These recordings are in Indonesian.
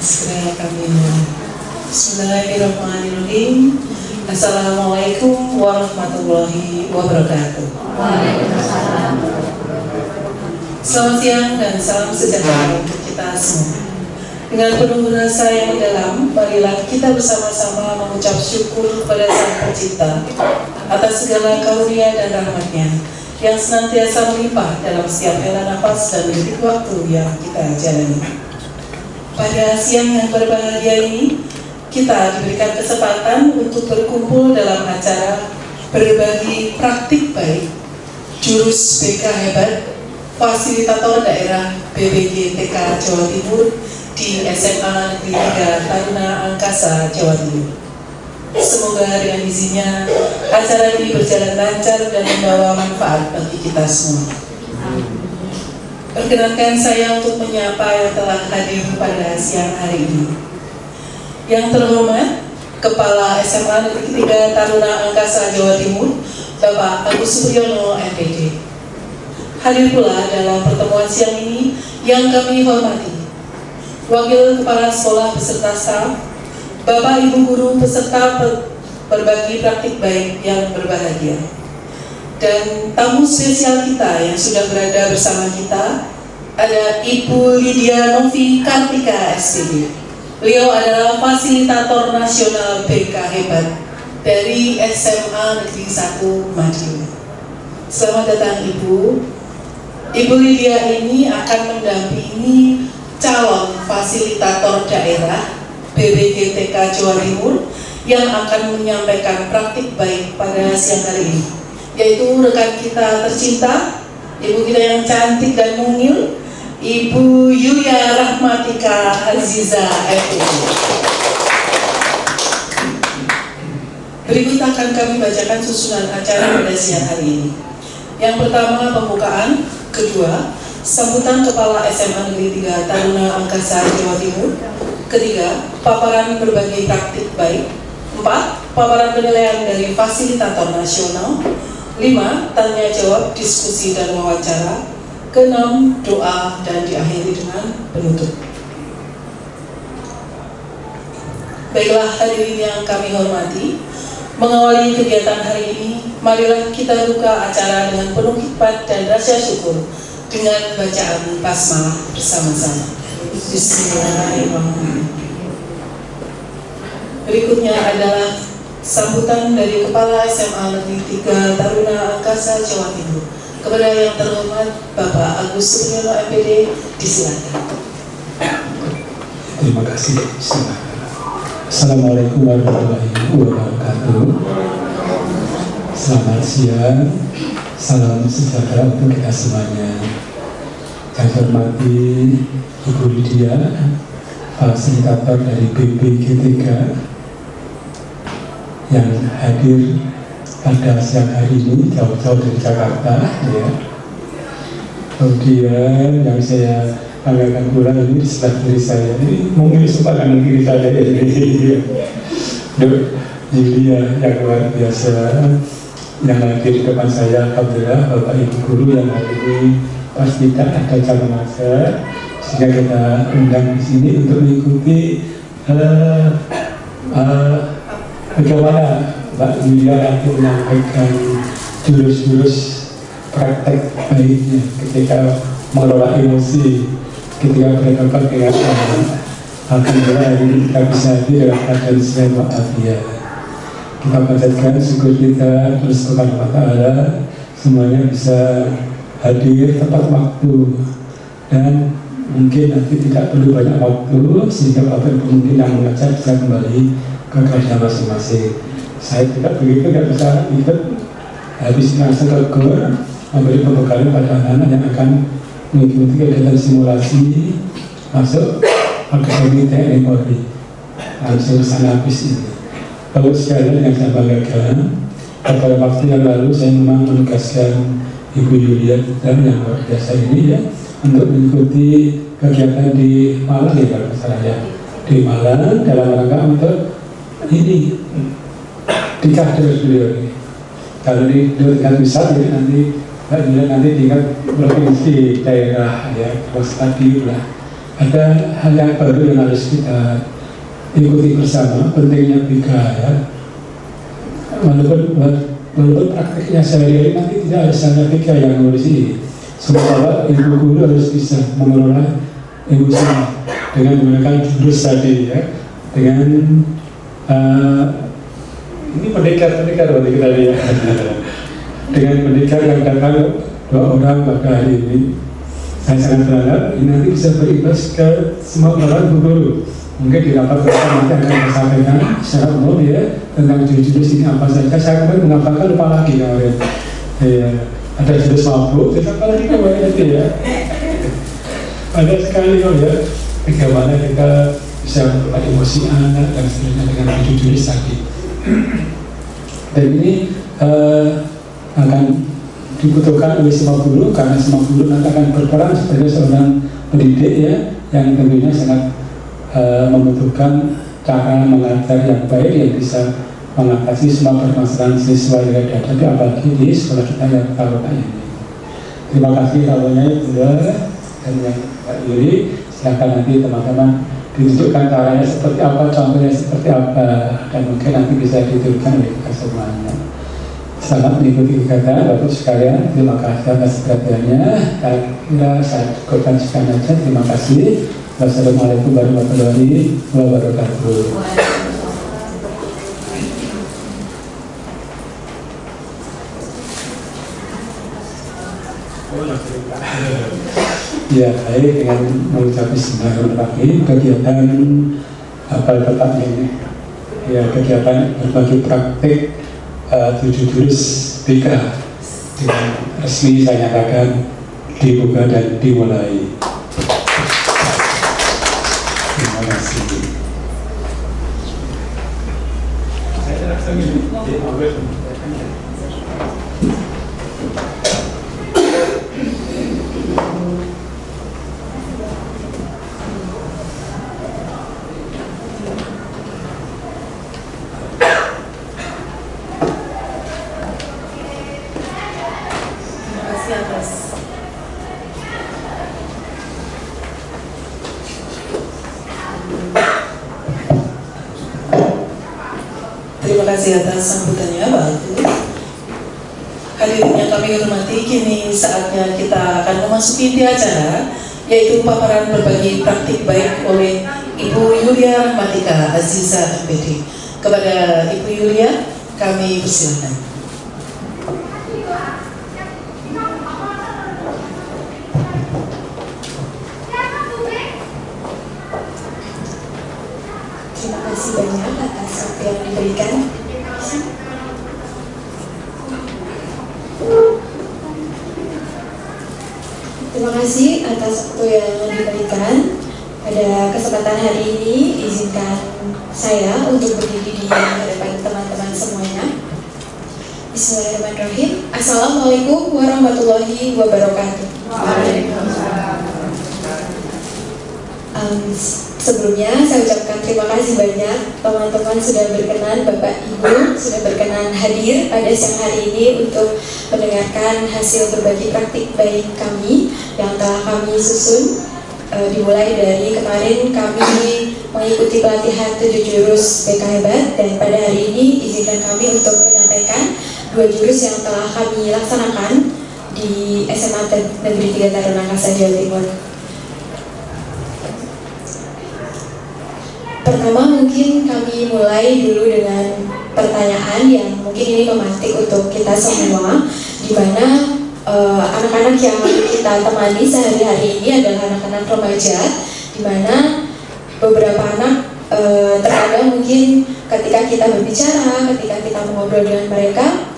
Segera kami mulai. Bismillahirrahmanirrahim. Assalamualaikum warahmatullahi wabarakatuh. Waalaikumsalam. Selamat siang dan salam sejahtera untuk kita semua. Dengan penuh rasa yang dalam, marilah kita bersama-sama mengucap syukur kepada Sang Pencipta atas segala karunia dan rahmat-Nya yang senantiasa melimpah dalam setiap hela nafas dan detik waktu yang kita jalani. Pada siang yang berbahagia ini, kita diberikan kesempatan untuk berkumpul dalam acara berbagi praktik baik jurus BK hebat fasilitator daerah BPG TK Jawa Timur di SMA Negeri 3 Taruna Angkasa Jawa Timur. Semoga dengan izinnya acara ini berjalan lancar dan membawa manfaat bagi kita semua. Perkenankan saya untuk menyapa yang telah hadir pada siang hari ini. Yang terhormat, Kepala SMA Negeri 3 Taruna Angkasa Jawa Timur, Bapak Agus Supriyono, MPD. Hadir pula dalam pertemuan siang ini yang kami hormati Wakil Kepala Sekolah beserta staf, Bapak Ibu Guru peserta berbagi praktik baik yang berbahagia, dan tamu spesial kita yang sudah berada bersama kita, ada Ibu Lydia Novi Kartika SPD. Beliau adalah fasilitator nasional BK hebat dari SMA Negeri 1 Madiun. Selamat datang Ibu. Ibu Lydia ini akan mendampingi calon fasilitator daerah BPG TK Jawa Timur yang akan menyampaikan praktik baik pada siang hari ini, yaitu rekan kita tercinta, ibu kita yang cantik dan mungil, Ibu Yulia Rahmatika Aziza FPD. Berikut akan kami bacakan susunan acara pada siang hari ini. Yang pertama pembukaan, kedua sambutan Kepala SMA Negeri 3 Taruna Angkasa Jawa Timur, ketiga paparan berbagai praktik baik, 4 paparan penilaian dari fasilitator nasional, 5 tanya jawab, diskusi dan wawancara, ke-6 doa, dan diakhiri dengan penutup. Baiklah hadirin yang kami hormati, mengawali kegiatan hari ini, marilah kita buka acara dengan penuh hikmat dan rasa syukur dengan bacaan basmalah bersama-sama. Bismillahirrahmanirrahim. Berikutnya adalah sambutan dari Kepala SMA Negeri 3 Taruna Angkasa Jawa Timur. Kepada yang terhormat Bapak Agus Supriyono MPD, disilakan. Terima kasih. Assalamualaikum warahmatullahi wabarakatuh. Selamat siang, salam sejahtera untuk kita semuanya. Yang hormati Ibu Lydia, fasilitator dari BPG3 yang hadir pada siang hari ini jauh-jauh dari Jakarta, ya. Kemudian yang saya banggakan pula ini di sebelah kiri saya, ini mungkin sempat kanan kiri saya ya, ini Dok Yulia yang luar biasa yang hadir di depan saya. Alhamdulillah Bapak Ibu Guru yang hari ini pasti tak ada calon masa, sehingga kita undang di sini untuk mengikuti bagaimana Mbak Yulia nanti menyampaikan jurus-jurus praktek baiknya ketika mengelola emosi, ketika berhadapan dengan alhamdulillah ini kita bisa hadir dalam keadaan selain wa'afiyah. Kita panjatkan syukur kita terus kepada Allah Ta'ala, semuanya bisa hadir tepat waktu dan mungkin nanti tidak perlu banyak waktu sehingga Bapak Ibu mungkin yang mengajar bisa kembali ke kerja masing-masing. Saya tidak begitu, tidak bisa ikut habis langsung ke GOR memberi pembekalan pada anak-anak yang akan mengikuti kegiatan simulasi masuk Akademi TNI Polri langsung sana habis ini. Lalu sekalian yang saya banggakan, pada waktu yang lalu saya memang menugaskan Ibu Yulia kita yang luar biasa ini ya untuk mengikuti kegiatan di Malang ya kalau salah ya, di Malang dalam rangka untuk ini dikader beliau ini. Kalau di tingkat pusat jadi nanti tingkat provinsi daerah ya, kalau stadium lah ada hal yang baru yang harus kita ikuti bersama, pentingnya BK ya. Walaupun prakteknya sehari-hari nanti tidak harus hanya BK yang ngurusi, sementara ibu guru harus bisa mengelola emosi dengan menggunakan jurus tadi ya, dengan ini pendekar bagi kita ya, dengan pendekar yang datang 2 orang pada hari ini. Saya sangat berharap ini nanti bisa berimbas ke semua orang guru. Mungkin di rapat pertama nanti akan disampaikan secara umum ya tentang jurus-jurus ini apa saja. Saya kemarin mengatakan lupa lagi kemarin. Ya, ada jurus mabuk, kita apa lagi kemarin itu ya. Ada sekali kok ya, bagaimana kita bisa mengelola emosi anak dan seterusnya dengan jurus tadi. Dan ini akan dibutuhkan oleh semua guru, karena semua guru nanti akan berperan sebagai seorang pendidik ya, yang tentunya sangat membutuhkan cara mengajar yang baik yang bisa mengatasi semua permasalahan siswa yang dihadapi, apalagi di sekolah kita yang taruhnya ini. Terima kasih taruhnya Bunda dan yang Pak Yuri. Silakan nanti teman-teman ditunjukkan caranya seperti apa, contohnya seperti apa, dan mungkin nanti bisa dituliskan oleh kita semuanya. Selamat mengikuti kegiatan Bapak sekalian. Terima kasih atas perhatiannya. Kira saya cukupkan sekian saja. Terima kasih. Wassalamualaikum warahmatullahi wabarakatuh. Ya, baik, dengan mengucap bismillahirrahmanirrahim, kegiatan apa tepatnya ini? Ya, kegiatan berbagi praktik 7 jurus BK dengan resmi saya nyatakan dibuka dan dimulai. Terima kasih. Terima kasih atas sambutannya Pak Agus. Hadirin yang kami hormati, kini saatnya kita akan memasuki inti acara, yaitu paparan berbagi praktik baik oleh Ibu Yulia Rahmatika Aziza MPD. Kepada Ibu Yulia, kami persilakan. Terima kasih banyak atas waktu yang diberikan. Terima kasih atas waktu yang diberikan. Pada kesempatan hari ini, izinkan saya untuk berdiri di hadapan teman-teman semuanya. Bismillahirrahmanirrahim. Assalamualaikum warahmatullahi wabarakatuh. Sebelumnya saya ucapkan terima kasih banyak teman-teman sudah berkenan, Bapak Ibu sudah berkenan hadir pada siang hari ini untuk mendengarkan hasil berbagi praktik baik kami yang telah kami susun. Dimulai dari kemarin kami mengikuti pelatihan 7 jurus BK Hebat, dan pada hari ini izinkan kami untuk menyampaikan 2 jurus yang telah kami laksanakan di SMA Negeri 3 Tarunakasa Jawa Timur. Pertama, mungkin kami mulai dulu dengan pertanyaan yang mungkin ini memantik untuk kita semua, di mana anak-anak yang kita temani sehari-hari ini adalah anak-anak remaja, di mana beberapa anak terkadang mungkin ketika kita berbicara, ketika kita mengobrol dengan mereka,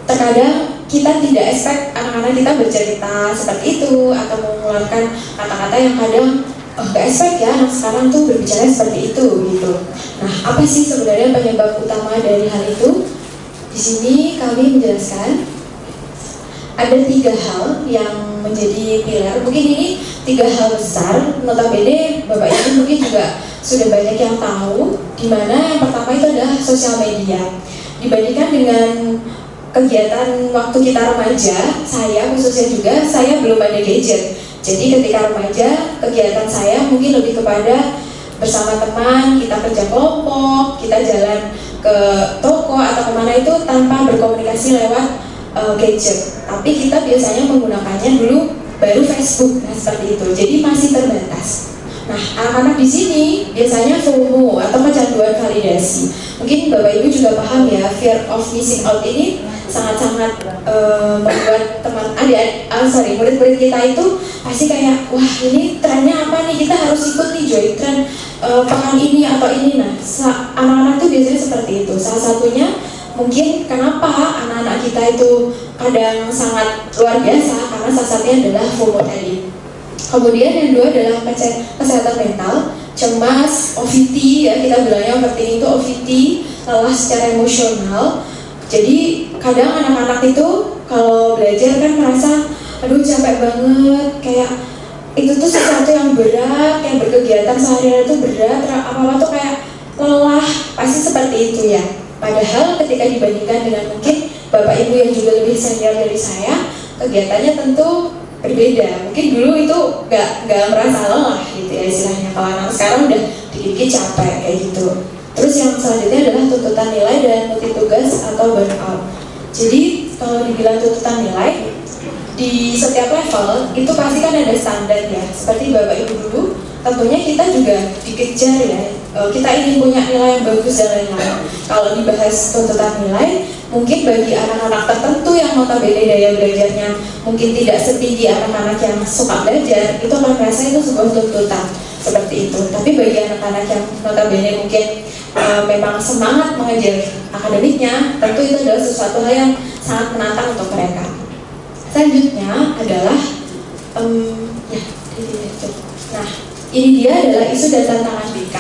terkadang kita tidak expect anak-anak kita bercerita seperti itu atau mengeluarkan kata-kata yang kadang gak expect ya anak sekarang tuh berbicara seperti itu gitu. Nah, apa sih sebenarnya penyebab utama dari hal itu? Di sini kami menjelaskan ada 3 hal yang menjadi pilar. Mungkin ini 3 hal besar. Notabene Bapak Ibu mungkin juga sudah banyak yang tahu, di mana yang pertama itu adalah sosial media. Dibandingkan dengan kegiatan waktu kita remaja, saya khususnya juga, saya belum ada gadget. Jadi ketika remaja, kegiatan saya mungkin lebih kepada bersama teman, kita kerja kelompok, kita jalan ke toko atau kemana itu tanpa berkomunikasi lewat gadget. Tapi kita biasanya menggunakannya dulu baru Facebook, nah seperti itu. Jadi masih terbatas. Nah, anak-anak di sini biasanya FOMO atau kecanduan validasi. Mungkin Bapak Ibu juga paham ya, fear of missing out ini sangat-sangat membuat murid-murid kita itu pasti kayak, wah ini trennya apa nih, kita harus ikut nih join tren pekan ini atau ini. Nah, anak-anak itu biasanya seperti itu. Salah satunya mungkin kenapa anak-anak kita itu kadang sangat luar biasa, karena salah satunya adalah FOMO tadi. Kemudian yang kedua adalah kesehatan mental, cemas, OVT ya, kita bilangnya overthinking itu OVT, lelah secara emosional. Jadi kadang anak-anak itu kalau belajar kan merasa aduh capek banget, kayak itu tuh sesuatu yang berat, kayak berkegiatan sehari-hari itu berat, apa-apa tuh kayak lelah, pasti seperti itu ya. Padahal ketika dibandingkan dengan mungkin Bapak Ibu yang juga lebih senior dari saya, kegiatannya tentu berbeda. Mungkin dulu itu nggak merasa lelah gitu ya istilahnya. Kalau anak sekarang udah dikit-dikit capek kayak gitu. Terus yang selanjutnya adalah tuntutan nilai dan multi tugas atau burnout. Jadi kalau dibilang tuntutan nilai di setiap level itu pasti kan ada standar ya. Seperti Bapak Ibu dulu, tentunya kita juga dikejar ya. Kita ingin punya nilai yang bagus dan lain-lain. Kalau dibahas tuntutan nilai, mungkin bagi anak-anak tertentu yang notabene daya belajarnya mungkin tidak setinggi anak-anak yang suka belajar, itu akan merasa itu sebuah tuntutan seperti itu. Tapi bagi anak-anak yang notabene mungkin memang semangat mengejar akademiknya, tentu itu adalah sesuatu hal yang sangat menantang untuk mereka. Selanjutnya adalah nah ini dia adalah isu dan tantangan BK,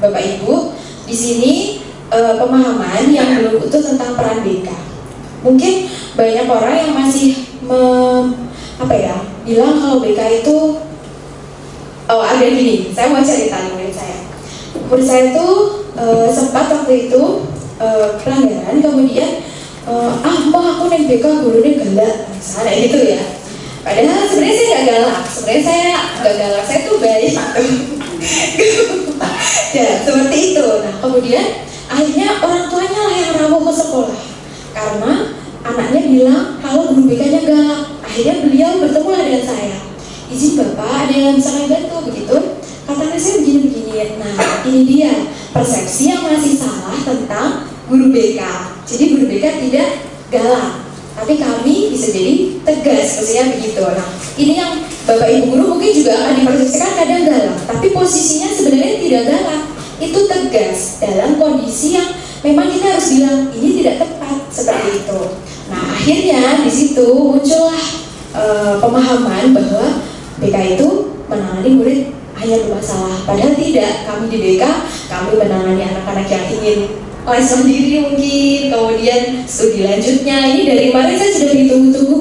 Bapak Ibu. Di sini pemahaman yang belum utuh tentang peran BK. Mungkin banyak orang yang masih bilang kalau BK itu ada gini. Saya mau cerita murid saya. Murid saya itu sempat waktu itu pelanggaran, kemudian aku neng BK gurunya galak, misalnya gitu ya. Padahal sebenarnya saya nggak galak, saya tuh baik. Ya seperti itu. Nah kemudian akhirnya orang tuanya lah yang rawuh ke sekolah karena anaknya bilang kalau guru BK-nya galak. Akhirnya beliau bertemu dengan saya, izin Bapak ada yang bisa saya bantu begitu. Katanya saya begini-begini. Nah ini dia persepsi yang masih salah tentang guru BK. Jadi guru BK tidak galak, tapi kami bisa jadi tegas, maksudnya begitu. Nah ini yang Bapak Ibu guru mungkin juga akan dipersepsikan kadang galak, tapi posisinya sebenarnya tidak galak, itu tegas dalam kondisi yang memang kita harus bilang ini tidak tepat seperti itu. Nah akhirnya di situ muncullah pemahaman bahwa BK itu menangani murid hanya bermasalah, padahal tidak. Kami di BK kami menangani anak-anak yang ingin les sendiri mungkin, kemudian studi lanjutnya. Ini dari kemarin saya sudah ditunggu-tunggu,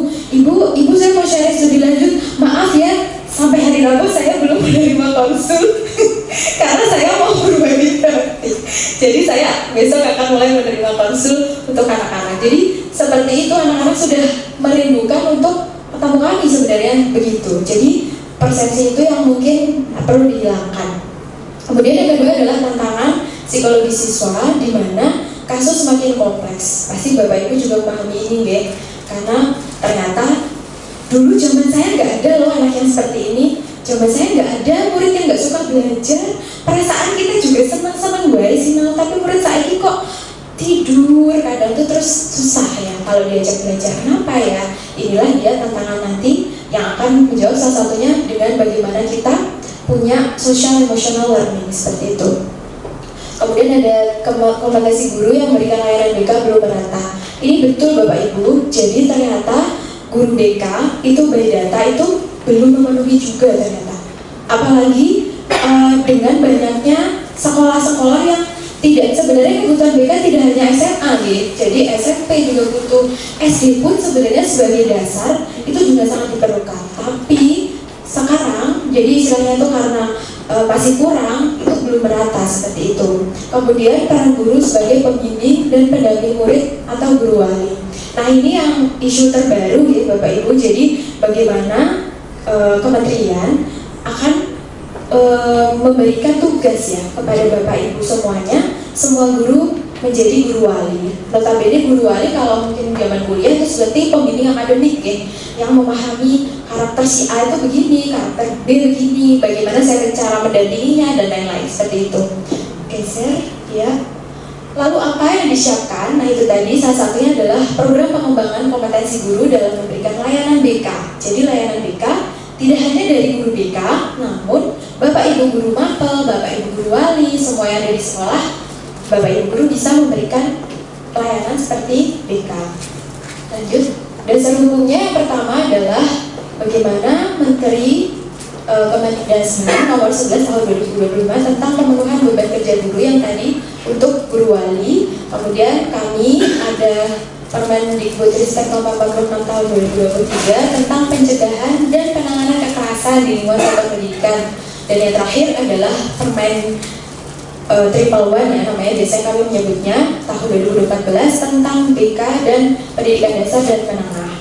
ibu saya mau share studi lanjut, maaf ya sampai hari Rabu saya belum menerima konsul karena saya mau berubah bidang. Jadi saya besok akan mulai menerima konsul untuk anak-anak. Jadi seperti itu, anak-anak sudah merindukan untuk ketemu kami sebenarnya begitu. Jadi persepsi itu yang mungkin perlu dihilangkan. Kemudian yang kedua adalah tantangan psikologi siswa, di mana kasus semakin kompleks. Pasti Bapak Ibu juga memahami ini ya, karena ternyata dulu zaman saya nggak ada loh anak yang seperti ini. Zaman saya nggak ada murid yang nggak suka belajar. Perasaan kita juga senang-senang baik sih, tapi murid saya ini kok tidur kadang tuh terus susah ya kalau diajak belajar. Kenapa ya? Inilah dia tantangan nanti yang akan menjawab salah satunya dengan bagaimana kita punya social emotional learning seperti itu. Kemudian ada kompetensi guru yang memberikan layanan BK belum merata. Ini betul Bapak Ibu. Jadi ternyata guru BK itu by data itu belum memenuhi juga ternyata. Apalagi dengan banyaknya sekolah-sekolah yang tidak, sebenarnya kebutuhan BK tidak hanya SMA gitu. Jadi SMP juga butuh, SD pun sebenarnya sebagai dasar itu juga sangat diperlukan. Tapi sekarang jadi istilahnya itu karena masih kurang, itu belum merata seperti itu. Kemudian peran guru sebagai pembimbing dan pendamping murid atau guru wali. Nah ini yang isu terbaru ya Bapak Ibu. Jadi bagaimana kementerian akan memberikan tugas ya kepada Bapak Ibu semuanya, semua guru menjadi guru wali. Notabene guru wali kalau mungkin zaman kuliah itu seperti pembimbing akademik ya, yang memahami karakter si A itu begini, karakter B begini, bagaimana saya cara mendampinginya dan lain-lain seperti itu. Geser ya. Lalu apa yang disiapkan? Nah itu tadi salah satunya adalah program pengembangan kompetensi guru dalam memberikan layanan BK. Jadi layanan BK tidak hanya dari guru BK, namun Bapak Ibu guru mapel, Bapak Ibu guru wali, semua yang ada di sekolah, Bapak Ibu guru bisa memberikan layanan seperti BK. Lanjut, dasar hukumnya yang pertama adalah bagaimana Menteri Kemendikbudristek nomor 11 tahun 2025 tentang pemenuhan beban kerja guru yang tadi untuk guru wali. Kemudian kami ada Permendikbudristek nomor 46 tahun 2023 tentang pencegahan dan penanganan kekerasan di lingkungan satuan pendidikan. Dan yang terakhir adalah Permen Triple One ya namanya, biasanya kami menyebutnya tahun 2014 tentang BK dan pendidikan dasar dan menengah.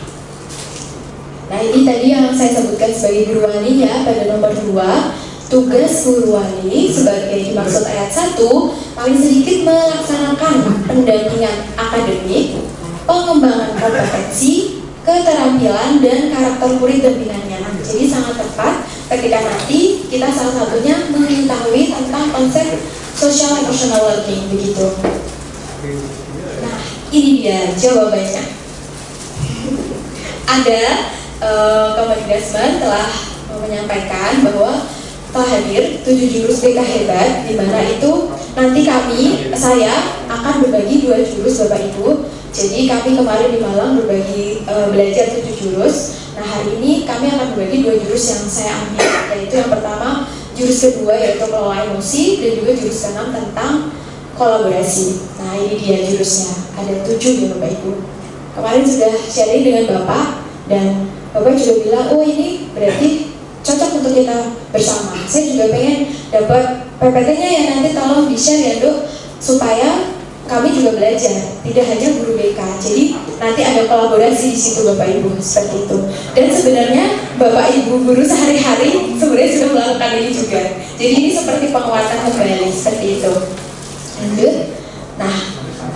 Nah ini tadi yang saya sebutkan sebagai guru wali ya pada nomor 2. Tugas guru wali sebagai dimaksud ayat 1 paling sedikit melaksanakan pendampingan akademik, pengembangan kompetensi, keterampilan dan karakter murid dan binanya. Jadi sangat tepat ketika nanti kita salah satunya mengetahui tentang konsep social emotional learning begitu. Nah ini dia jawabannya. Ada Kemendikbudristek telah menyampaikan bahwa telah hadir 7 jurus BK hebat, di mana itu nanti saya akan berbagi 2 jurus Bapak Ibu. Jadi kami kemarin di Malang berbagi belajar 7 jurus. Nah hari ini kami akan berbagi 2 jurus yang saya ambil, yaitu yang pertama jurus kedua yaitu kelola emosi, dan juga jurus ke-6 tentang kolaborasi. Nah ini dia jurusnya, ada 7 ya Bapak Ibu. Kemarin sudah sharing dengan Bapak dan Bapak juga bilang, oh ini berarti cocok untuk kita bersama. Saya juga pengen dapat PPT-nya ya, nanti tolong di-share ya Dok, supaya kami juga belajar, tidak hanya guru BK. Jadi nanti ada kolaborasi di situ Bapak Ibu, seperti itu. Dan sebenarnya Bapak Ibu guru sehari-hari sebenarnya sudah melakukan ini juga. Jadi ini seperti penguatan kembali, seperti itu. Lanjut. Nah,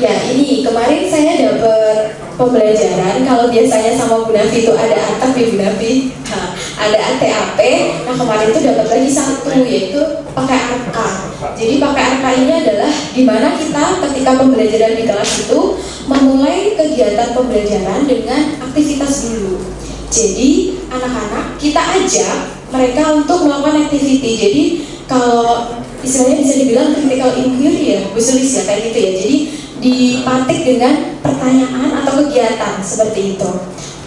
ya ini kemarin saya dapat pembelajaran. Kalau biasanya sama Bu Nafi itu ada atap ya Bu Nafi, ada ATAP. Nah kemarin itu dapat lagi satu, yaitu pakai RK. Jadi pakai RK ini adalah dimana kita ketika pembelajaran di kelas itu memulai kegiatan pembelajaran dengan aktivitas dulu. Jadi anak-anak kita ajak mereka untuk melakukan activity. Jadi kalau istilahnya bisa dibilang critical inquiry ya, Bu Sulis ya kayak gitu ya. Jadi dipatik dengan pertanyaan atau kegiatan seperti itu.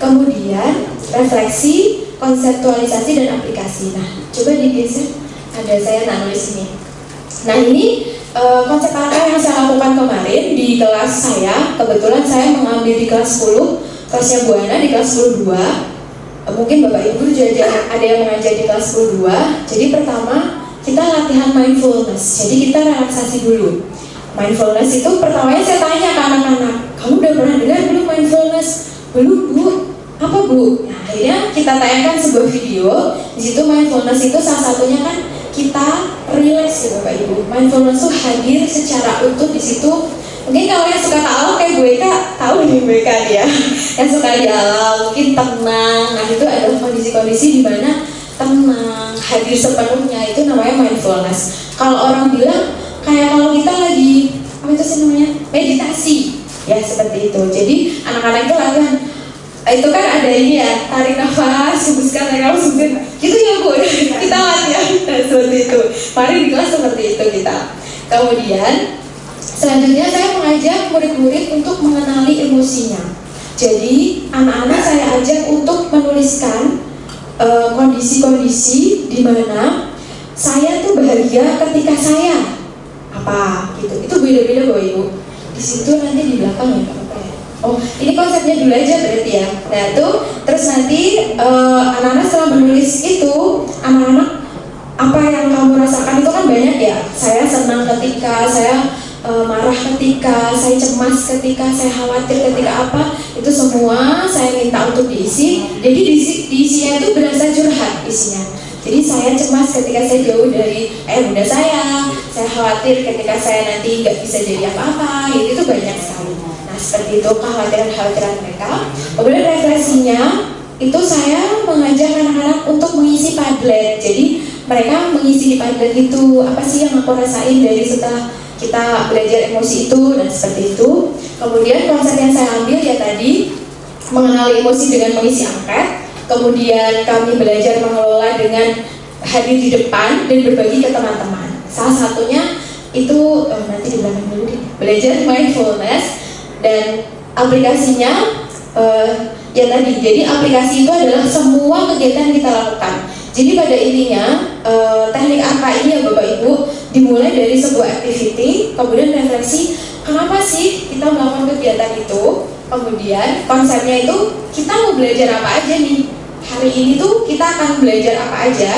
Kemudian refleksi, konseptualisasi dan aplikasi. Nah, coba digeser. Ada saya nulis ini. Nah, ini konsep apa yang saya lakukan kemarin di kelas saya. Kebetulan saya mengambil di kelas 10, kelasnya Bu Ana di kelas 10-2. Mungkin Bapak Ibu juga ada yang mengajar di kelas 10-2. Jadi pertama kita latihan mindfulness. Jadi kita relaksasi dulu. Mindfulness itu pertamanya saya tanya ke anak-anak, kamu udah pernah dengar belum mindfulness? Belum Bu. Apa Bu? Nah, akhirnya kita tayangkan sebuah video. Di situ mindfulness itu salah satunya kan kita relax ya Bapak Ibu. Mindfulness itu hadir secara utuh di situ. Mungkin kalau yang suka tahu kayak gue tahu nih gue dia. Yang suka di alam, mungkin tenang. Nah itu adalah kondisi-kondisi di mana tenang, hadir sepenuhnya, itu namanya mindfulness. Kalau orang bilang kayak kalau kita lagi apa itu sih namanya meditasi ya seperti itu. Jadi anak-anak itu latihan itu kan ada ini ya, tarik nafas, hembuskan, tarik nafas, hembuskan gitu ya Bu. Kita latihan seperti itu. Mari di kelas seperti itu kita. Kemudian selanjutnya saya mengajak murid-murid untuk mengenali emosinya. Jadi anak-anak saya ajak untuk menuliskan kondisi-kondisi di mana saya tuh bahagia ketika saya apa gitu. Itu beda-beda Bapak Ibu. Di situ nanti di belakang ya apa ya. Oh, ini konsepnya dulu aja berarti ya. Nah, itu terus nanti anak-anak setelah menulis itu, anak-anak apa yang kamu rasakan itu kan banyak ya. Saya senang ketika saya marah ketika, saya cemas ketika, saya khawatir ketika apa, itu semua saya minta untuk diisi. Jadi diisinya itu berasa curhat isinya. Jadi saya cemas ketika saya jauh dari bunda saya khawatir ketika saya nanti nggak bisa jadi apa-apa, itu banyak sekali. Nah seperti itu kekhawatiran-kekhawatiran mereka. Kemudian refleksinya itu saya mengajak anak-anak untuk mengisi Padlet. Jadi mereka mengisi di Padlet itu, apa sih yang aku rasain dari setelah kita belajar emosi itu, dan seperti itu. Kemudian konsep yang saya ambil ya tadi, mengenali emosi dengan mengisi angket. Kemudian kami belajar mengelola dengan hadir di depan dan berbagi ke teman-teman. Salah satunya itu nanti di belakang dulu deh, belajar mindfulness. Dan aplikasinya ya tadi, jadi aplikasi itu adalah semua kegiatan yang kita lakukan. Jadi pada intinya teknik AKA ini ya Bapak Ibu dimulai dari sebuah activity, kemudian refleksi kenapa sih kita melakukan kegiatan itu, kemudian konsepnya itu kita mau belajar apa aja nih hari ini tuh, kita akan belajar apa aja,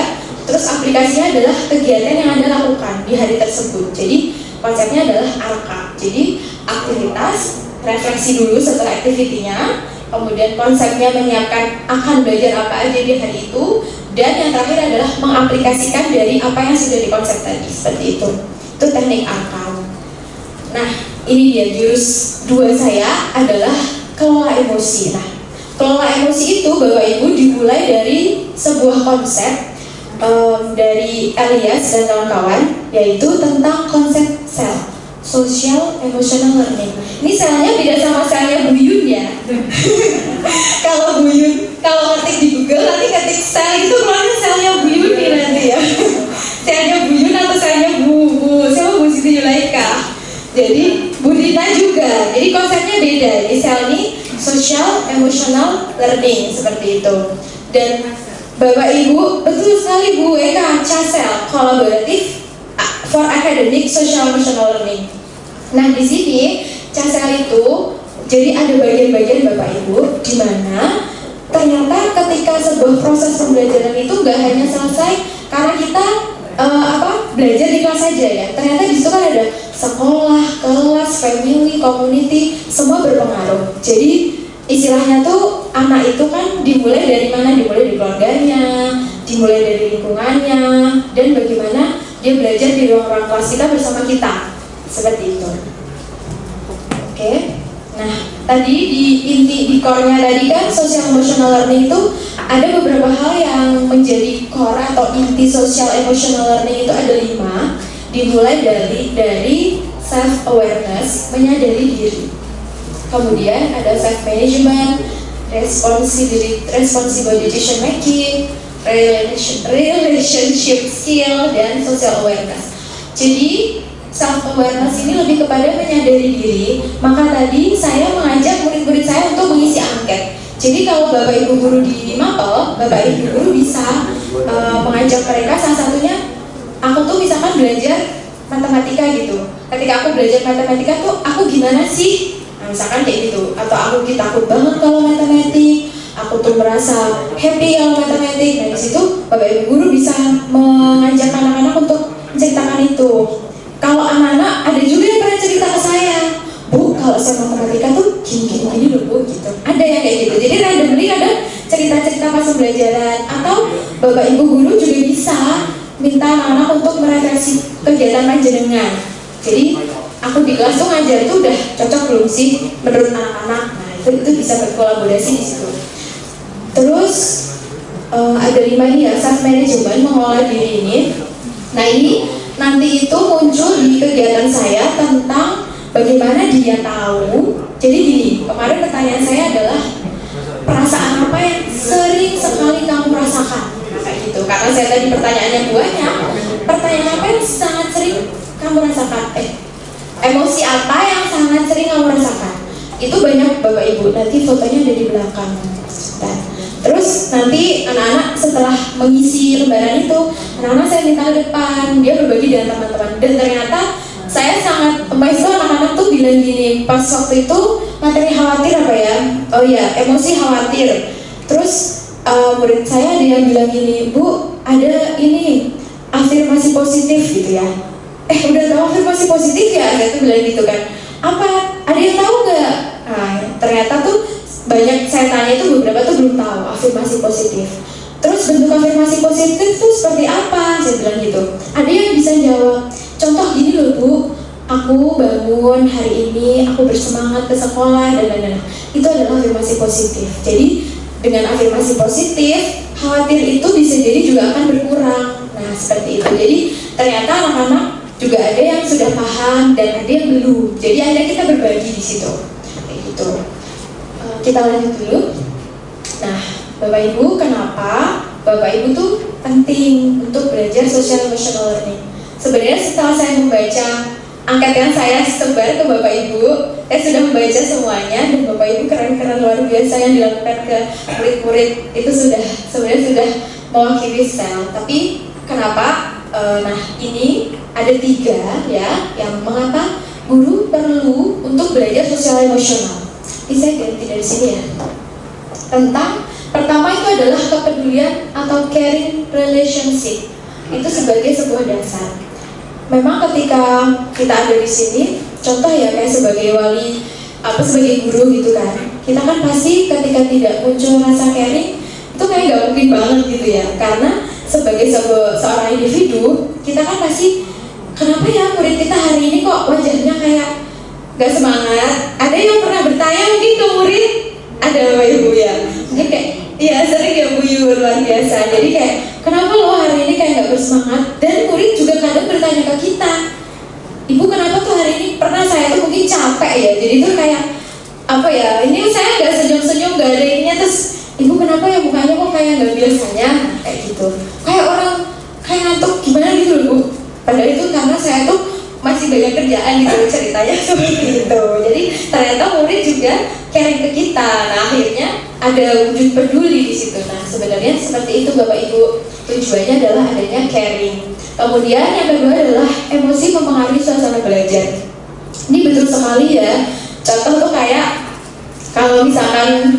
terus aplikasinya adalah kegiatan yang Anda lakukan di hari tersebut. Jadi konsepnya adalah AKA, jadi aktivitas, refleksi dulu setelah aktivitinya, kemudian konsepnya menyiapkan akan belajar apa aja di hari itu, dan yang terakhir adalah mengaplikasikan dari apa yang sudah dikonsep tadi, seperti itu. Itu teknik AKA. Nah, ini dia jurus 2 saya adalah kelola emosi. Nah, kelola emosi itu Bapak Ibu dimulai dari sebuah konsep dari Elias dan kawan-kawan, yaitu tentang konsep sel, social emotional learning. Ini selnya beda sama selnya Buyun ya. Kalau Buyun, kalau ketik di Google nanti ketik sel itu keluarnya selnya Buyun nih nanti ya. Selnya Buyun atau selnya Bu Siti Yulaika. Jadi Bu Dina juga. Jadi konsepnya beda. Jadi sel ini social emotional learning seperti itu. Dan Bapak Ibu betul sekali Bu Eka, CASEL, kolaboratif for academic social emotional learning. Nah di sini CASEL itu jadi ada bagian-bagian Bapak Ibu di mana ternyata ketika sebuah proses pembelajaran itu nggak hanya selesai karena kita belajar di kelas saja ya. Ternyata di situ kan ada sekolah, kelas, family, community, semua berpengaruh. Jadi istilahnya tuh anak itu kan dimulai dari mana? Dimulai dari keluarganya, dimulai dari lingkungannya, dan bagaimana dia belajar di ruang-ruang kelas kita bersama kita, seperti itu. Oke. Nah, tadi di core-nya tadi kan social emotional learning itu ada beberapa hal yang menjadi core atau inti social emotional learning itu ada 5. Dimulai dari self awareness, menyadari diri. Kemudian ada self management, responsible decision making, relationship skill, dan social awareness. Jadi self awareness ini lebih kepada menyadari diri. Maka tadi saya mengajak murid-murid saya untuk mengisi angket. Jadi kalau Bapak Ibu guru di Mapel, Bapak Ibu guru bisa mengajak mereka, salah satunya aku tuh misalkan belajar matematika gitu. Ketika aku belajar matematika tuh aku gimana sih? Nah, misalkan kayak gitu. Atau aku takut banget kalau matematik, aku tuh merasa happy kalau matematik. Nah di situ Bapak Ibu guru bisa mengajak anak-anak untuk menceritakan itu. Kalau anak-anak ada juga yang pernah cerita ke saya, Bu, kalau saya matematika tuh gini loh Bu, gitu. Ada yang kayak gitu. Jadi randomly ada cerita-cerita pas pembelajaran. Atau Bapak Ibu guru juga bisa minta anak-anak untuk merefleksi kegiatan panjenengan. Jadi aku di kelas tuh ngajar itu udah cocok belum sih menurut anak-anak. Nah itu bisa berkolaborasi di situ. Terus ada 5 ini ya, self management, mengelola diri ini. Nah ini nanti itu muncul di kegiatan saya tentang bagaimana dia tahu. Jadi gini, kemarin pertanyaan saya adalah perasaan apa yang sering sekali kamu rasakan? Nah, kayak gitu. Karena saya tadi pertanyaannya banyak. Pertanyaan apa yang sangat sering kamu rasakan? Emosi apa yang sangat sering kamu rasakan? Itu banyak Bapak Ibu. Nanti fotonya ada di belakang. Nah, terus nanti anak-anak setelah mengisi lembaran itu, anak-anak saya minta ke depan, dia berbagi dengan teman-teman. Dan ternyata saya sangat amazed, anak-anak tuh bilang gini, pas waktu itu materi khawatir apa ya? Oh iya, emosi khawatir. Terus murid saya ada yang bilang gini, Bu, ada ini afirmasi positif gitu ya. udah tahu afirmasi positif ya? Saya tuh bilang gitu kan. Apa? Ada yang tahu nggak? Nah, ternyata tuh banyak saya tanya itu beberapa tuh belum tahu afirmasi positif. Terus bentuk afirmasi positif tuh seperti apa? Saya bilang gitu. Ada yang bisa jawab. Contoh gini loh Bu, aku bangun hari ini, aku bersemangat ke sekolah dan lain-lain. Itu adalah afirmasi positif. Jadi dengan afirmasi positif, khawatir itu bisa jadi juga akan berkurang. Nah seperti itu. Jadi ternyata anak-anak juga ada yang sudah paham dan ada yang belum. Jadi akhirnya kita berbagi di situ. Kayak gitu. Kita lanjut dulu. Nah, Bapak Ibu, kenapa Bapak Ibu tuh penting untuk belajar social emotional learning? Sebenarnya setelah saya membaca angkat yang saya sebar ke Bapak Ibu, saya sudah membaca semuanya dan Bapak Ibu keren-keren luar biasa yang dilakukan ke murid-murid itu sebenarnya sudah mewakili sel. Tapi kenapa? Nah ini ada 3 ya yang mengapa guru perlu untuk belajar sosial emosional. Ini saya ganti dari sini ya. Tentang pertama itu adalah kepedulian atau caring relationship. Itu sebagai sebuah dasar. Memang ketika kita ada di sini, contoh ya kayak sebagai wali, sebagai guru gitu kan, kita kan pasti ketika tidak muncul rasa caring itu kayak gak mungkin banget gitu ya. Karena sebagai seorang individu, kita kan pasti kenapa ya murid kita hari ini kok wajahnya kayak gak semangat. Ada yang pernah bertanya mungkin ke murid? Ada Bapak Ibu ya? Mungkin kayak, iya sering ya Bu Yu, luar biasa. Jadi kayak, kenapa lo hari ini kayak gak bersemangat? Dan murid juga kadang bertanya ke kita, Ibu kenapa tuh hari ini? Pernah saya tuh mungkin capek ya. Jadi tuh kayak, apa ya, ini saya gak senyum-senyum, gak ada ininya. Terus, Ibu kenapa ya mukanya kok kayak gak biasanya? Kayak gitu. Kayak orang, kayak ngantuk gimana gitu loh Bu. Padahal itu karena saya tuh masih banyak kerjaan gitu ceritanya seperti itu. Jadi ternyata murid juga caring ke kita. Nah akhirnya ada wujud peduli di situ. Nah sebenarnya seperti itu Bapak Ibu, tujuannya adalah adanya caring. Kemudian yang kedua adalah emosi mempengaruhi suasana belajar. Ini betul sekali ya. Contoh tuh kayak kalau misalkan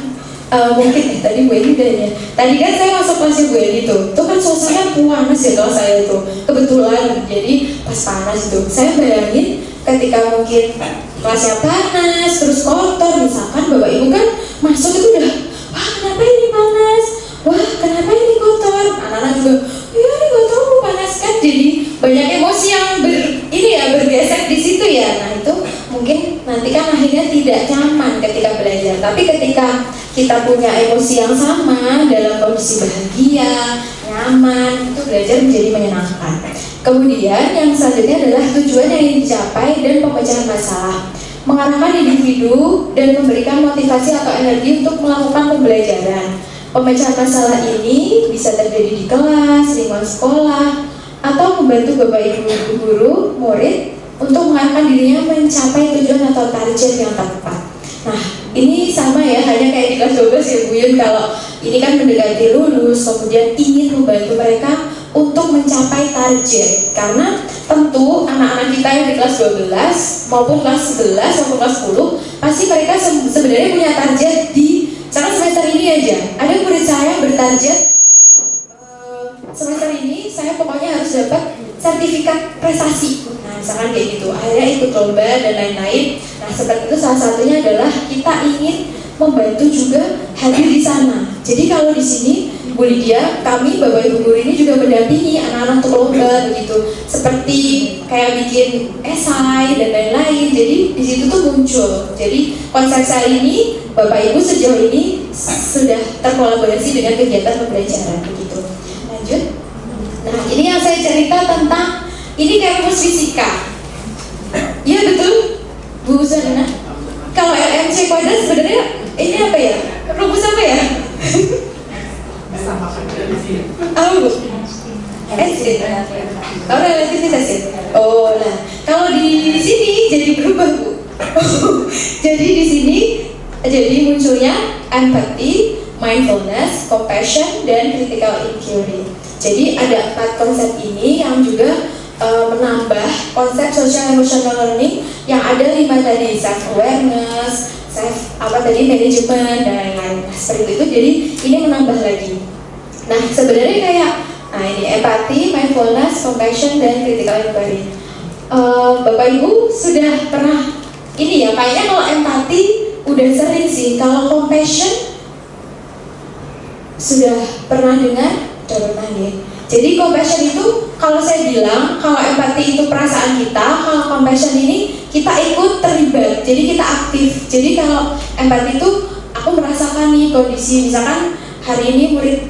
mungkin tadi Bu Eni ya. Tadi kan saya masuk kelas Bu Eni tuh kan suasana panas ya kelas saya tuh. Kebetulan jadi pas panas itu. Saya bayangin ketika mungkin kelasnya panas, terus kotor misalkan Bapak Ibu kan masuk itu udah, wah kenapa ini panas? Wah kenapa ini kotor? Anak-anak juga, iya ini gak tahu panas kan. Jadi banyak emosi yang bergeser di situ ya. Nah itu mungkin nanti kan akhirnya tidak nyaman ketika belajar. Tapi ketika kita punya emosi yang sama dalam kondisi bahagia, nyaman, itu belajar menjadi menyenangkan. Kemudian yang selanjutnya adalah tujuan yang ingin dicapai dan pemecahan masalah. Mengarahkan individu dan memberikan motivasi atau energi untuk melakukan pembelajaran. Pemecahan masalah ini bisa terjadi di kelas, lingkungan sekolah, atau membantu Bapak Ibu guru, murid untuk mengarahkan dirinya mencapai tujuan atau target yang tepat. Nah, ini sama ya, hanya kayak di kelas 12 ya Bu Yun, kalau ini kan mendekati lulus, kemudian ingin membantu mereka untuk mencapai target. Karena tentu anak-anak kita yang di kelas 12 maupun kelas 11 maupun kelas 10 pasti mereka sebenarnya punya target di semester ini aja. Ada murid saya bertarget semester ini saya pokoknya harus dapat sertifikat prestasi. Nah misalkan kayak gitu, akhirnya ikut lomba dan lain-lain. Nah seperti itu salah satunya adalah kita ingin membantu juga hadir di sana. Jadi kalau di sini Bu Lydia, kami Bapak Ibu guru ini juga mendampingi anak-anak untuk lomba begitu. Seperti kayak bikin esai dan lain-lain. Jadi di situ tuh muncul. Jadi konsep saya ini Bapak Ibu sejauh ini sudah terkolaborasi dengan kegiatan pembelajaran begitu. Lanjut. Nah ini yang saya cerita tentang ini kayak rumus fisika. Iya betul Bu Zana. Kalau LMC kuadrat sebenarnya ini apa ya? Rumus apa ya? Oh, SD. Oh, relativitas ya. Oh, nah kalau di sini jadi berubah Bu. Jadi di sini jadi munculnya empathy, mindfulness, compassion, dan critical inquiry. Jadi ada 4 konsep ini yang juga menambah konsep social emotional learning yang ada 5 tadi, self awareness, management dan lain-lain. Seperti itu. Jadi ini menambah lagi. Nah sebenarnya kayak ini empathy, mindfulness, compassion, dan critical inquiry. Bapak Ibu sudah pernah ini ya, kayaknya kalau empati udah sering sih. Kalau compassion sudah pernah dengar? Udah pernah ya. Jadi compassion itu, kalau saya bilang, kalau empati itu perasaan kita, kalau compassion ini kita ikut terlibat, jadi kita aktif. Jadi kalau empati itu aku merasakan nih kondisi, misalkan hari ini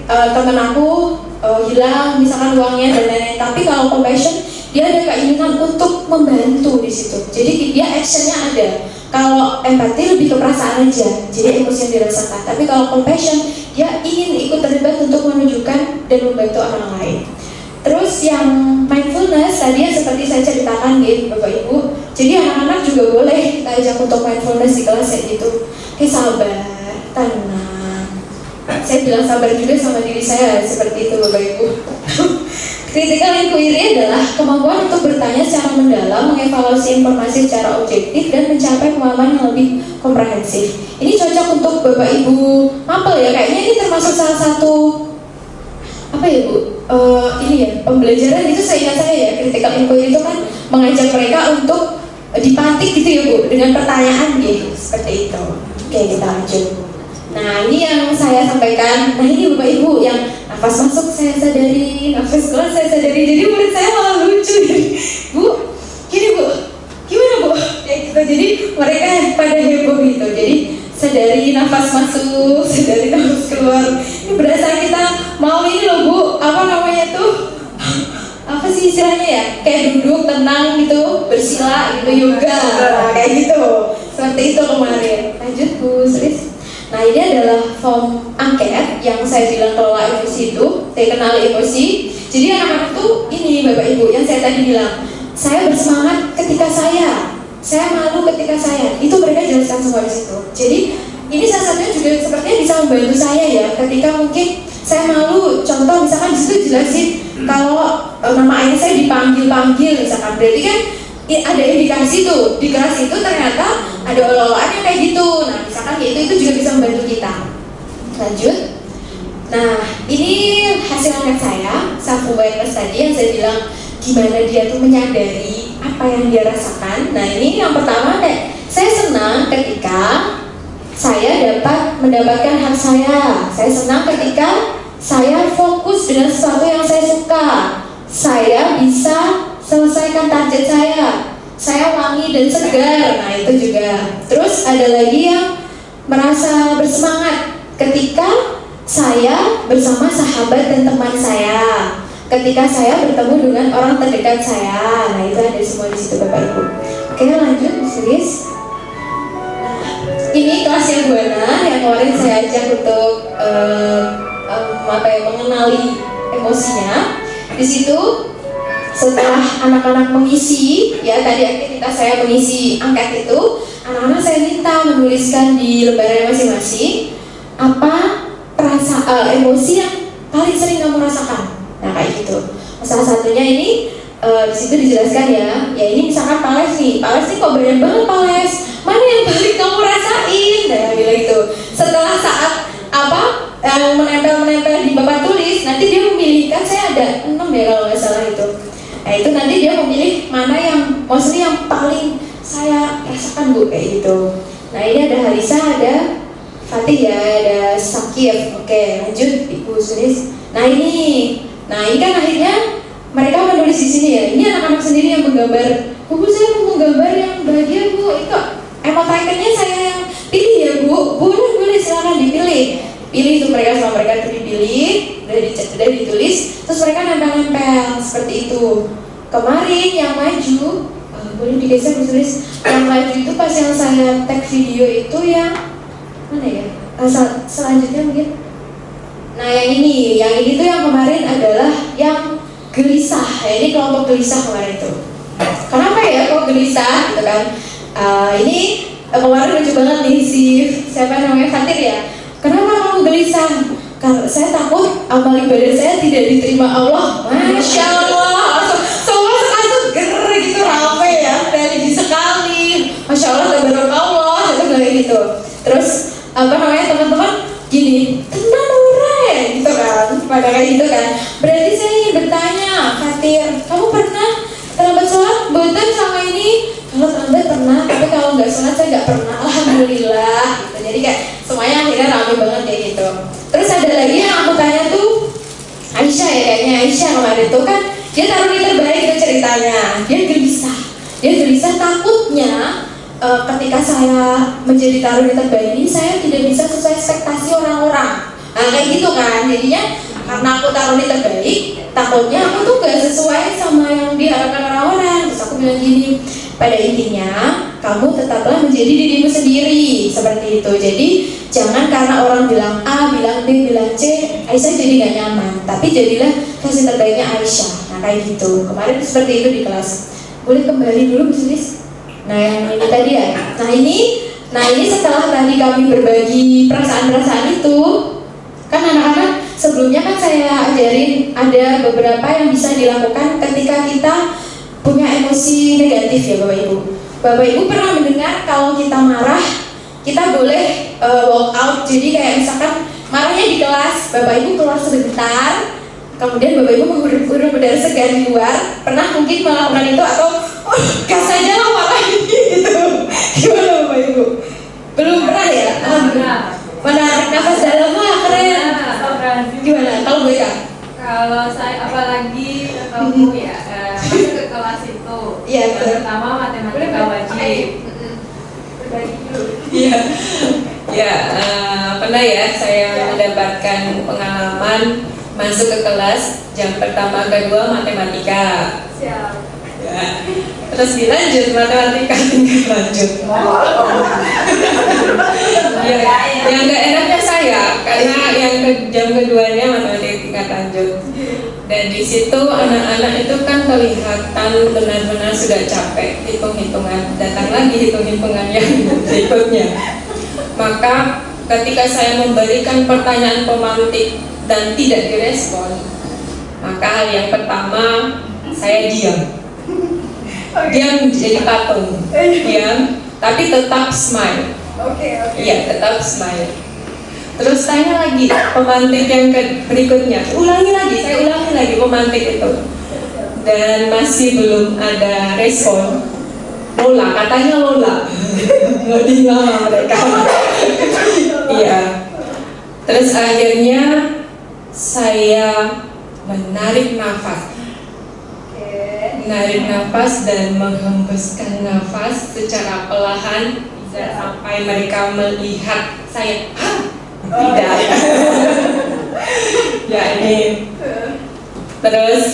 teman aku hilang misalkan uangnya dan lain-lain. Tapi kalau compassion dia ada keinginan untuk membantu di situ. Jadi dia actionnya ada. Kalau empati lebih ke perasaan aja, jadi emosi yang dirasakan. Tapi kalau compassion dia ingin ikut terlibat untuk menunjukkan dan membantu orang lain. Terus yang mindfulness tadi yang seperti saya ceritakan gitu Bapak Ibu. Jadi anak-anak juga boleh kita ajak untuk mindfulness di kelas kayak gitu. Kayak sabar, tenang. Saya bilang sabar juga sama diri saya seperti itu Bapak Ibu. Critical inquiry adalah kemampuan untuk bertanya secara mendalam, mengevaluasi informasi secara objektif, dan mencapai pemahaman yang lebih komprehensif. Ini cocok untuk Bapak Ibu mapel ya, kayaknya ini termasuk salah satu apa ya Bu? Ini ya, pembelajaran itu seingat saya ya, critical inquiry itu kan mengajak mereka untuk dipantik gitu ya Bu, dengan pertanyaan gitu, seperti itu. Oke, kita lanjut. Nah ini yang saya sampaikan. Nah ini Bapak Ibu yang nafas masuk saya sadari, nafas keluar saya sadari. Jadi murid saya malah lucu. Bu, gini Bu, gimana Bu? Ya gitu. Jadi mereka pada heboh gitu. Jadi sadari nafas masuk, sadari nafas keluar. Ini berasa kita mau ini loh Bu, apa namanya tuh? Apa sih istilahnya ya? Kayak duduk tenang gitu, bersila gitu, yoga. Nah, kayak gitu. Seperti itu kemarin. Lanjut Bu, Sris. Nah ini adalah form angket yang saya bilang kelola emosi itu, saya kenal emosi. Jadi anak-anak tuh ini Bapak Ibu yang saya tadi bilang, saya bersemangat ketika saya malu ketika saya, itu mereka jelaskan semua di situ. Jadi ini salah satunya juga sepertinya bisa membantu saya ya, ketika mungkin saya malu, contoh misalkan di situ jelasin kalau nama ayah saya dipanggil misalkan, berarti kan ada indikasi tuh, di kelas itu ternyata ada olah-olahan yang kayak gitu. Nah misalkan kayak itu juga bisa membantu kita. Lanjut. Nah ini hasil angket saya, self awareness tadi yang saya bilang gimana dia tuh menyadari apa yang dia rasakan. Nah ini yang pertama kayak saya senang ketika saya dapat mendapatkan hak saya. Saya senang ketika saya fokus dengan sesuatu yang saya suka. Saya bisa selesaikan target saya wangi dan segar. Nah itu juga. Terus ada lagi yang merasa bersemangat ketika saya bersama sahabat dan teman saya, ketika saya bertemu dengan orang terdekat saya. Nah itu ada semua di situ Bapak Ibu. Oke lanjut Miss. Ini kelas yang Buana yang kemarin saya ajak untuk mengenali emosinya. Di situ setelah anak-anak mengisi, ya tadi aktivitas saya mengisi angket itu, anak-anak saya minta menuliskan di lembaran masing-masing apa emosi yang paling sering kamu rasakan. Nah kayak gitu. Salah satunya ini di situ dijelaskan ya ini misalkan Pales nih kok banyak banget Pales. Mana yang paling kamu rasain? Nah bilang gitu. Setelah saat menempel di papan tulis, nanti dia memilih, kan saya ada 6 ya kalau nggak salah itu. Nah itu nanti dia memilih mana yang mostly yang paling saya rasakan Bu kayak gitu. Nah ini ada Harisa, ada Fatih ya, ada Sakir. Oke lanjut Ibu Suris. Nah ini kan akhirnya mereka menulis di sini ya. Ini anak-anak sendiri yang menggambar. Bu saya mau menggambar yang bahagia Bu. Itu emoticonnya saya yang pilih ya Bu. Boleh silakan dipilih. Pilih itu mereka sama mereka itu dipilih, udah ditulis, terus mereka nempel-nempel seperti itu. Kemarin yang maju, boleh digeser ditulis. Yang maju itu pas yang saya tag video itu yang mana ya? Selanjutnya mungkin. Nah yang ini tuh yang kemarin adalah yang gelisah. Ini kelompok gelisah kemarin itu. Kenapa ya kok gelisah gitu kan? Ini kemarin lucu banget nih siapa namanya Fatir ya. Kenapa kamu gelisah? Karena saya takut amal ibadah saya tidak diterima Allah. Masya Allah, semua sekali ger gitu rame ya, religi sekali. Masya Allah, tabarakallah, saya bilang gitu. Terus teman-teman gini, tenang ure, gitu kan, pada kayak gitu kan. Berarti saya ingin bertanya, Fatir, kamu pernah terlambat sholat? Betul sama ini Dia gelisah takutnya ketika saya menjadi taruni terbaik ini saya tidak bisa sesuai ekspektasi orang-orang. Nah kayak gitu kan, jadinya karena aku taruni terbaik, takutnya aku tuh gak sesuai sama yang diharapkan orang-orang. Terus aku bilang gini, pada intinya kamu tetaplah menjadi dirimu sendiri, seperti itu. Jadi jangan karena orang bilang A, bilang B, bilang C, Aisyah jadi gak nyaman, tapi jadilah versi terbaiknya Aisyah. Nah kayak gitu, kemarin seperti itu di kelas. Boleh kembali dulu Bu Sulis? Nah yang ini tadi ya. Nah ini setelah tadi kami berbagi perasaan-perasaan itu, kan anak-anak sebelumnya kan saya ajarin ada beberapa yang bisa dilakukan ketika kita punya emosi negatif ya Bapak Ibu. Bapak Ibu pernah mendengar kalau kita marah kita boleh walk out. Jadi kayak misalkan marahnya di kelas, Bapak Ibu keluar sebentar, kemudian Bapak Ibu mengurung udara segar di luar. Pernah mungkin melakukan itu atau gas aja lah marah gitu. Gimana Bapak Ibu? Belum pernah ya? Menarik nafas dalam lah, keren. Gimana? Kalau gue kan? Kalau saya apalagi kamu ya masuk ke kelas itu, Iya, yang betul. pertama matematika wajib. Berbagi dulu. Iya, ya pernah ya saya mendapatkan pengalaman masuk ke kelas jam pertama kedua matematika. Siap. Ya. Terus dilanjut matematika tinggal lanjut. Ya, yang gak enaknya saya karena yang jam keduanya matematika tingkat lanjut. Dan di situ anak-anak itu kan kelihatan benar-benar sudah capek hitung-hitungan. Datang lagi hitung-hitungan yang berikutnya. Maka ketika saya memberikan pertanyaan pemantik dan tidak direspon, maka hal yang pertama saya diam. Diam jadi patung, diam, tapi tetap smile. Iya, tetap smile. Terus tanya lagi pemantik yang berikutnya, saya ulangi lagi pemantik itu, dan masih belum ada respon. Lola, katanya Lola, ngerti nama mereka. Iya. Terus akhirnya saya menarik nafas dan menghembuskan nafas secara perlahan, tidak sampai mereka melihat saya. Tidak. Ya ini. Terus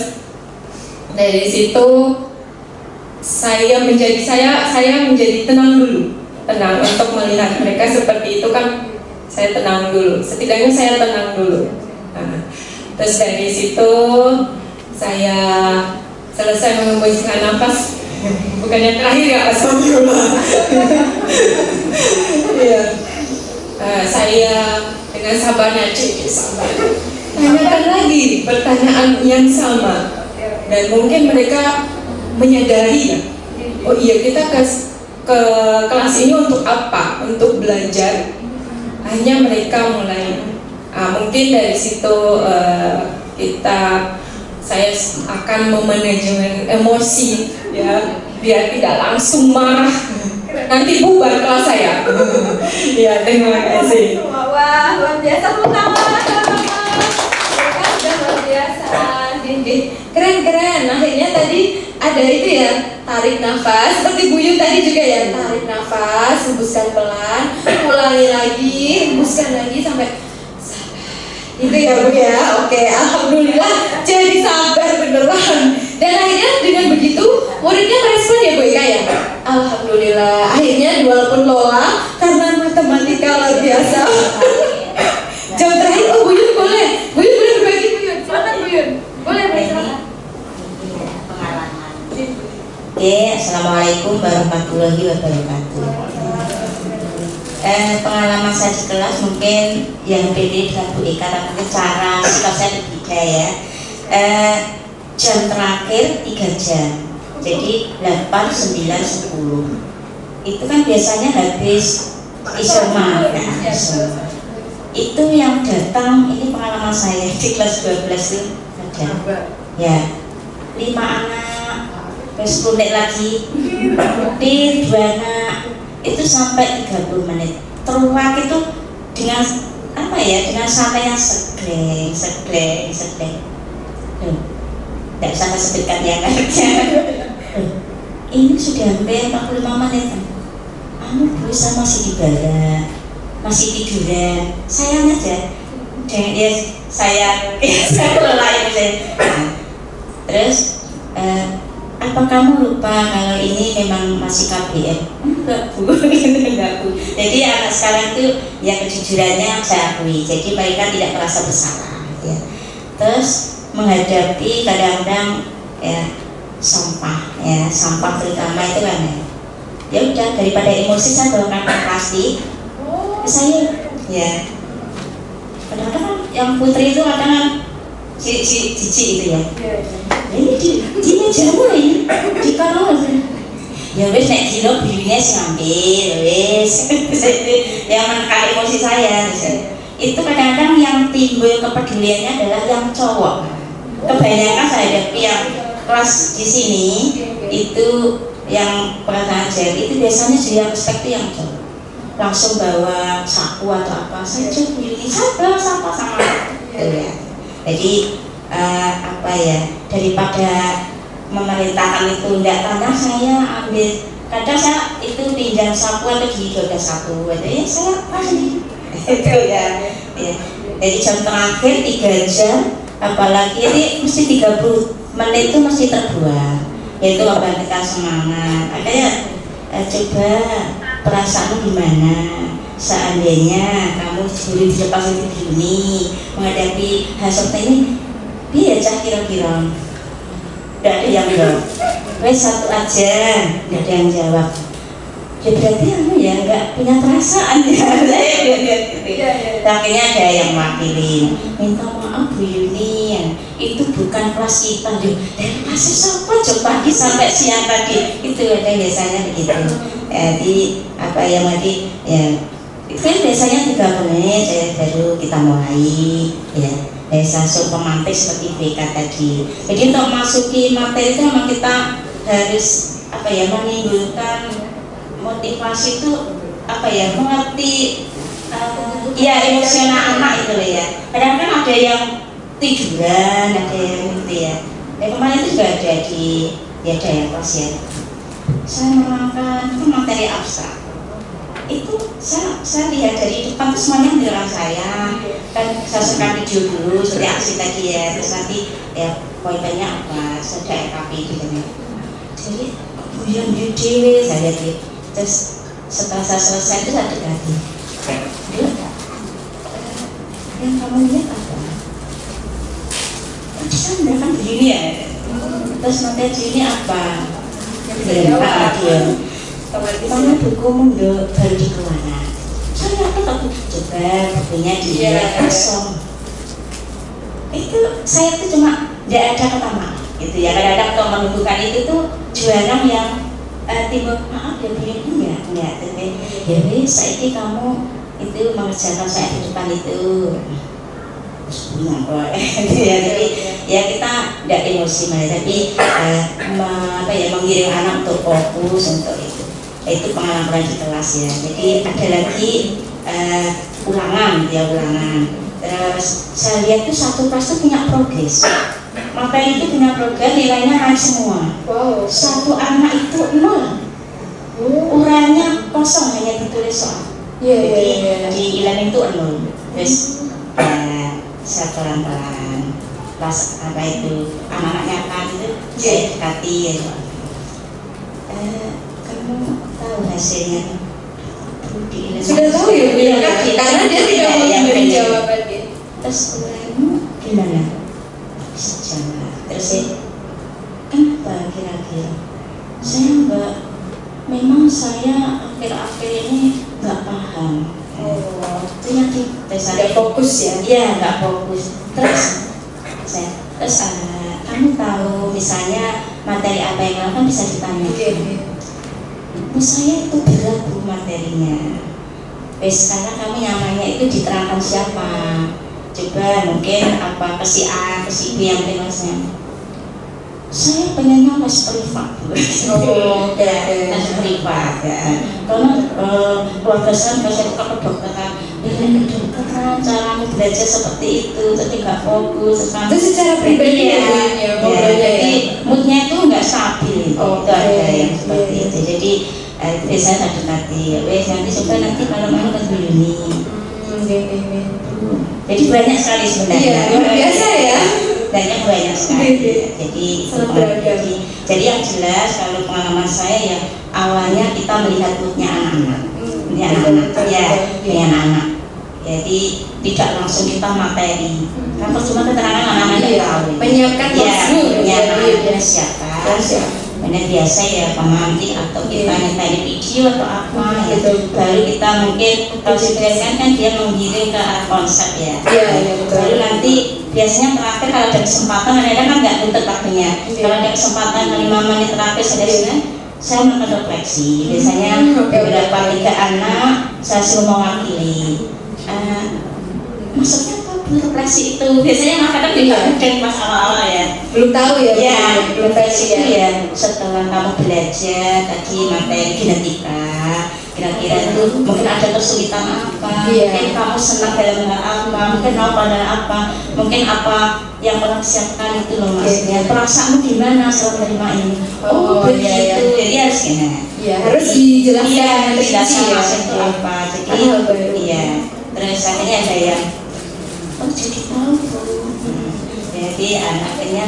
dari situ saya menjadi tenang dulu, tenang untuk melihat mereka seperti itu kan. Saya tenang dulu, setidaknya saya tenang dulu. Nah, terus dari situ saya selesai menghembuskan nafas, bukannya terakhir ya, astagfirullah. Iya. Saya dengan sabarnya sabar. Tanyakan lagi pertanyaan yang sama, dan mungkin mereka menyadari ya, oh iya kita ke kelas ini untuk apa? Untuk belajar. Akhirnya mereka mulai, mungkin dari situ saya akan memanajemen emosi ya, biar tidak langsung marah. Nanti bubar kelas saya. Ya, terima kasih. Wah, luar biasa pertama. Sudah luar biasa. Keren. Akhirnya tadi ada itu ya, tarik nafas. Seperti Bu Yun tadi juga ya, tarik nafas, hembuskan pelan, ulangi lagi, hembuskan lagi sampai itu ya Bu ya. Oke, alhamdulillah jadi sabar beneran. Dan akhirnya dengan begitu muridnya merespon ya Bu Ika ya. Alhamdulillah. Akhirnya walaupun Lola karena matematika luar biasa. Jam terakhir Bu Yun boleh berbagi Bu Yun. Silakan Bu Yun. Boleh silakan. Pengalaman. Oke, assalamualaikum warahmatullahi wabarakatuh. Pengalaman saya di kelas mungkin yang beda dengan Bu Eka, tapi cara sikap saya berbeda ya. Jam terakhir 3 jam, jadi 8, 9, 10 itu kan biasanya habis isoma ya, isoma. Itu yang datang, ini pengalaman saya di kelas 12 itu ada ya 5 anak, terus 10 menit lagi, 2 anak, itu sampai 30 menit. Teruak itu dengan apa ya, dengan santai yang segleng. Tidak usah sebutkan ya kan. ini sudah hampir 45 menit. Bu, saya masih di barat, masih tiduran. Sayang aja. Dan ya saya kelelain saya. Terus apa kamu lupa kalau ini memang masih KBM? Enggak Bu, enggak Bu. Jadi anak sekarang itu ya kejujurannya saya akui. Jadi mereka tidak merasa bersalah. Ya. Terus menghadapi kadang-kadang ya sampah terutama itu kan ya udah daripada emosi saya bawa kantong plastik. Saya ya kadang-kadang kan yang putri itu kadang cici itu ya. Ini di mejamu ini di kamar. Ya wes nek kilo buyunya sih ngambil wes. Yang menekan emosi saya. Itu kadang-kadang yang timbul kepeduliannya adalah yang cowok. Kebanyakan saya hadapi yang kelas di sini itu yang perasaan jari itu biasanya dia respect yang cowok. Langsung bawa saku atau apa saya coba ini saya sama ya. Jadi apa ya, daripada memerintahkan itu enggak tanya saya ambil, kadang saya itu pinjam sapu atau dijodoh sapu ya saya pasti itu ya. Jadi jam terakhir 3 jam apalagi ini mesti 30 menit itu mesti terbuang, yaitu membangkitkan semangat. Makanya coba perasaanmu gimana seandainya kamu diberi di depan itu begini menghadapi hal seperti ini. Iya cah kira-kira tidak ada yang jawab. Wes satu aja, tidak ada yang jawab. Ya berarti kamu ya nggak punya perasaan ya. Akhirnya ada yang wakilin, minta maaf Bu Yuni, itu bukan kelas kita deh. Dan masih sampai pagi sampai siang tadi itu ada biasanya begitu. Jadi apa yang tadi ya itu kan biasanya 3 menit baru kita mulai ya. Langsung pemantik seperti BK tadi. Jadi untuk masuki materi itu memang kita harus apa ya, menimbulkan motivasi itu apa ya, mengerti ya emosional anak itu ya. Kadang-kadang ada yang tiduran, ada yang gitu ya. Kemarin itu juga ada di ya daya kelas ya. Saya menerangkan itu materi abstrak. Itu saya lihat dari depan tuh semuanya mendengar saya. Kan saya suka video dulu seperti aksi tadi ya, terus nanti ya poin-poinnya apa, sudah RKP gitu ya. Jadi yang dewe saya lihat, terus setelah saya selesai itu saya dekati. Dia yang kamu lihat apa? Bisa mendengarkan begini ya. Terus nanti ini apa? Dia kamu bukumu baru dikeluarkan. Saya aku coba bukunya dia kosong. Itu saya tuh cuma tidak ada kata maaf gitu ya. Kadang-kadang kalau menumbuhkan itu tuh jualan yang timbul maaf ya begini enggak. Ya wis saiki kamu itu mengerjakan saya di depan itu. Jadi ya kita tidak emosi tapi apa ya, mengirim anak untuk fokus untuk itu pengalaman di kelas ya. Jadi ada lagi ulangan. Terus saya lihat tuh satu kelas tuh punya progres. Materi itu punya progres, nilainya naik semua. Wow. Satu anak itu 0. Uraiannya kosong, hanya ditulis soal. Jadi di e-learning itu 0. Terus saya pelan-pelan pas apa itu anak-anaknya kan itu saya dekati ya. Kamu tahu hasilnya? Sudah tahu ya, karena dia tidak mau memberi jawaban dia. Terus kamu gimana? Bisa jawab. Terus kenapa kira-kira? Saya enggak, memang saya akhir-akhir ini enggak paham. Itu yang tidak fokus ya? Iya, enggak fokus. Terus kamu tahu misalnya materi apa yang kan bisa ditanya. Saya itu berat Bu materinya. Karena kami nyamannya itu diterangkan siapa. Coba mungkin apa ke si A, ke si B yang penasnya. Saya pengennya les privat Bu. Les privat ya. Karena keluarga saya kasih ke kedokteran. Ini kedokteran cara belajar seperti itu, tapi nggak fokus. Itu secara pribadi ya. Jadi moodnya itu nggak stabil. itu ada yang seperti itu. Jadi biasanya saya dekati, wes nanti coba nanti malam-malam ke Bu Yuni. Jadi banyak sekali sebenarnya. Iya, luar biasa ya. Banyak sekali. Jadi sangat beragam. jadi yang jelas kalau pengalaman saya ya awalnya kita melihat moodnya anak-anak, anak-anak. Jadi tidak langsung kita materi. Kan cuma keterangan anak-anak yang tahu. Menyiapkan siapa. Benar biasa ya pemantik atau kita nyetari video atau apa ya. Baru kita mungkin kalau sebenarnya kan dia menggiring ke arah konsep ya. Baru nanti biasanya terakhir kalau ada kesempatan kadang-kadang kan nggak nutup waktunya. Kalau ada kesempatan 5 menit terakhir saya melakukan refleksi. Biasanya beberapa 3 anak saya suruh mewakili. Maksudnya refleksi itu biasanya kadang juga mungkin pas awal-awal ya belum tahu ya, refleksi itu ya setelah kamu belajar tadi materi genetika kira-kira itu mungkin ada kesulitan apa, mungkin kamu senang dalam hal apa, mungkin apa dan apa, mungkin apa yang pernah siapkan itu loh maksudnya perasaanmu gimana setelah menerima ini. Begitu jadi harus harus dijelaskan maksud itu apa. Jadi terus akhirnya ada yang jadi tahu. Jadi akhirnya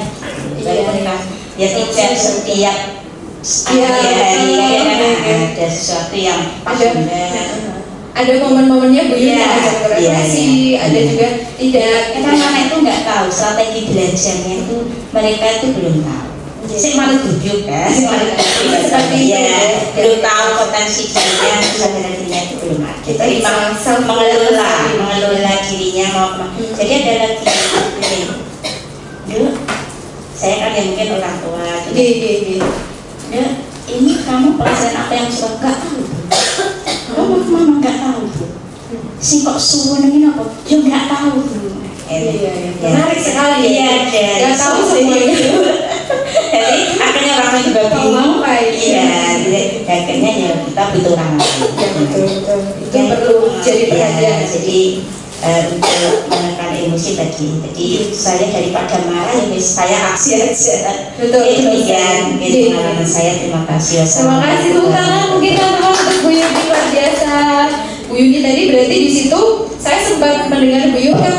dari mereka ya tidak setiap hari ada sesuatu yang ada momen-momennya Bu Yuni ada refleksi, ada juga tidak. Karena itu nggak tahu strategi belajarnya itu mereka itu belum tahu. Sik malah duduk kan, seperti belum tahu potensi dirinya, dirinya itu belum ada. Jadi mengelola dirinya mau. Jadi ada lagi dulu saya kan yang mungkin orang tua. Ini kamu pelajaran apa yang suka nggak tahu? Mama nggak tahu. Si kok suwun ini apa? Ya nggak tahu. Menarik sekali ya. Nggak tahu semuanya. Jadi akhirnya orang juga bingung. Akhirnya ya kita butuh orang lain. Itu perlu jadi perhatian. Jadi untuk menekan emosi tadi. Jadi saya daripada marah ya saya aksi aja. Demikian pengalaman saya. Terima kasih. Terima kasih tepuk tangan mungkin teman-teman untuk Bu Yuni luar biasa. Bu Yuni tadi berarti di situ saya sempat mendengar Bu Yuni kan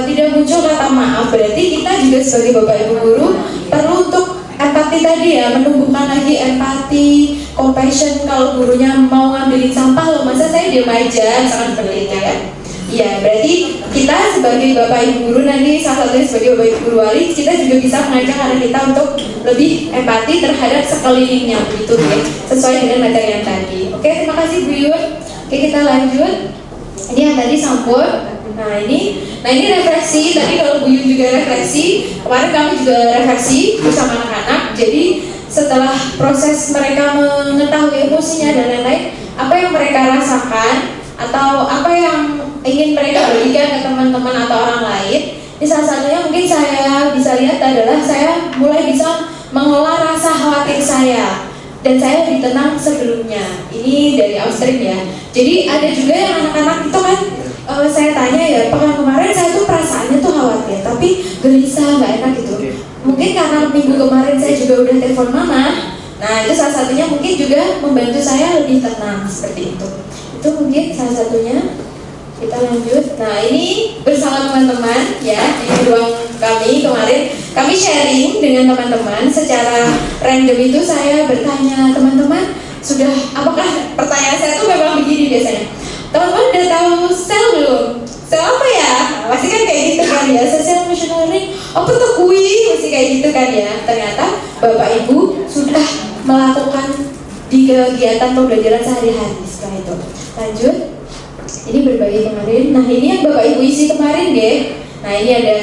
tidak muncul kata maaf, berarti kita juga sebagai bapak ibu guru perlu untuk empati tadi ya, menumbuhkan lagi empati, compassion. Kalau gurunya mau ngambilin sampah loh, masa saya diam aja, misalkan seperti itu kan. Iya, berarti kita sebagai bapak ibu guru nanti salah satunya sebagai bapak ibu guru wali, kita juga bisa mengajak anak kita untuk lebih empati terhadap sekelilingnya begitu ya, sesuai dengan materi yang tadi. Oke, terima kasih Bu Yun. Oke, kita lanjut. Ini yang tadi sampul. Nah ini refleksi. Tadi kalau Bu Yun juga refleksi, kemarin kami juga refleksi bersama anak-anak. Jadi setelah proses mereka mengetahui emosinya dan lain-lain, apa yang mereka rasakan atau apa yang ingin mereka berikan ke teman-teman atau orang lain. Ini salah satunya mungkin saya bisa lihat adalah saya mulai bisa mengelola rasa khawatir saya. Dan saya lebih tenang sebelumnya. Ini dari Austria ya. Jadi ada juga yang anak-anak itu kan saya tanya ya, pekan kemarin saya tuh perasaannya tuh khawatir, tapi gelisah, nggak enak gitu. Mungkin karena minggu kemarin saya juga udah telepon mama. Nah itu salah satunya mungkin juga membantu saya lebih tenang seperti itu. Itu mungkin salah satunya. Kita lanjut. Nah ini bersama teman-teman ya di ruang kami kemarin kami sharing dengan teman-teman secara random. Itu saya bertanya teman-teman sudah apakah pertanyaan saya tuh memang begini biasanya. Teman-teman udah tahu sel belum? Sel apa ya? Pasti kan kayak gitu kan ya. Social emotional learning. Apa tuh kui? Pasti kayak gitu kan ya. Ternyata Bapak Ibu sudah melakukan di kegiatan pembelajaran sehari-hari setelah itu. Lanjut. Ini berbagi kemarin. Nah ini yang Bapak Ibu isi kemarin deh. Nah ini ada.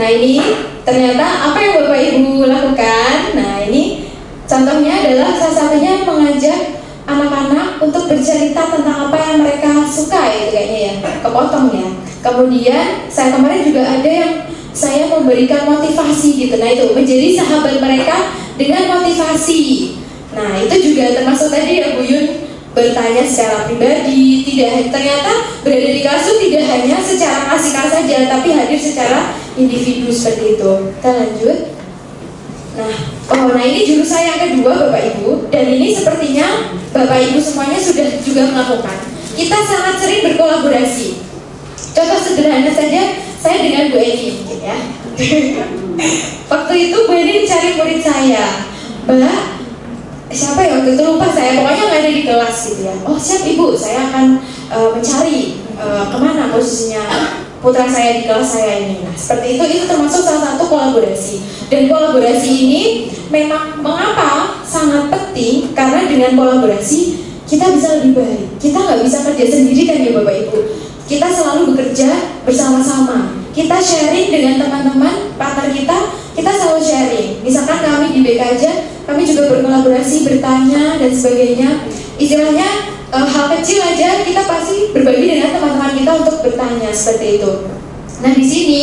Nah ini ternyata apa yang Bapak Ibu lakukan. Nah ini contohnya adalah salah satunya mengajak anak-anak untuk bercerita tentang apa yang mereka suka itu kayaknya ya. Kepotong ya. Kemudian saya kemarin juga ada yang saya memberikan motivasi gitu. Nah itu menjadi sahabat mereka dengan motivasi. Nah itu juga termasuk tadi ya Bu Yun bertanya secara pribadi, ternyata berada di kelas itu tidak hanya secara kasih saja, tapi hadir secara individu seperti itu. Kita lanjut. Nah, Oh, nah ini jurus saya yang kedua Bapak Ibu, dan ini sepertinya Bapak Ibu semuanya sudah juga melakukan. Kita sangat sering berkolaborasi. Contoh sederhana saja, saya dengan Bu Eni mungkin ya. Waktu itu Bu Eni mencari murid saya, Mbak, siapa ya waktu itu lupa saya, pokoknya nggak ada di kelas gitu ya. Oh siap Ibu, saya akan mencari kemana posisinya putra saya di kelas saya ini. Nah seperti itu termasuk salah satu kolaborasi. Dan kolaborasi ini memang mengapa sangat penting, karena dengan kolaborasi kita bisa lebih baik. Kita nggak bisa kerja sendiri kan ya Bapak Ibu. Kita selalu bekerja bersama-sama. Kita sharing dengan teman-teman, partner kita selalu sharing. Misalkan kami di BKJ, kami juga berkolaborasi, bertanya dan sebagainya. Istilahnya hal kecil aja kita pasti berbagi dengan teman-teman kita untuk bertanya seperti itu. Nah di sini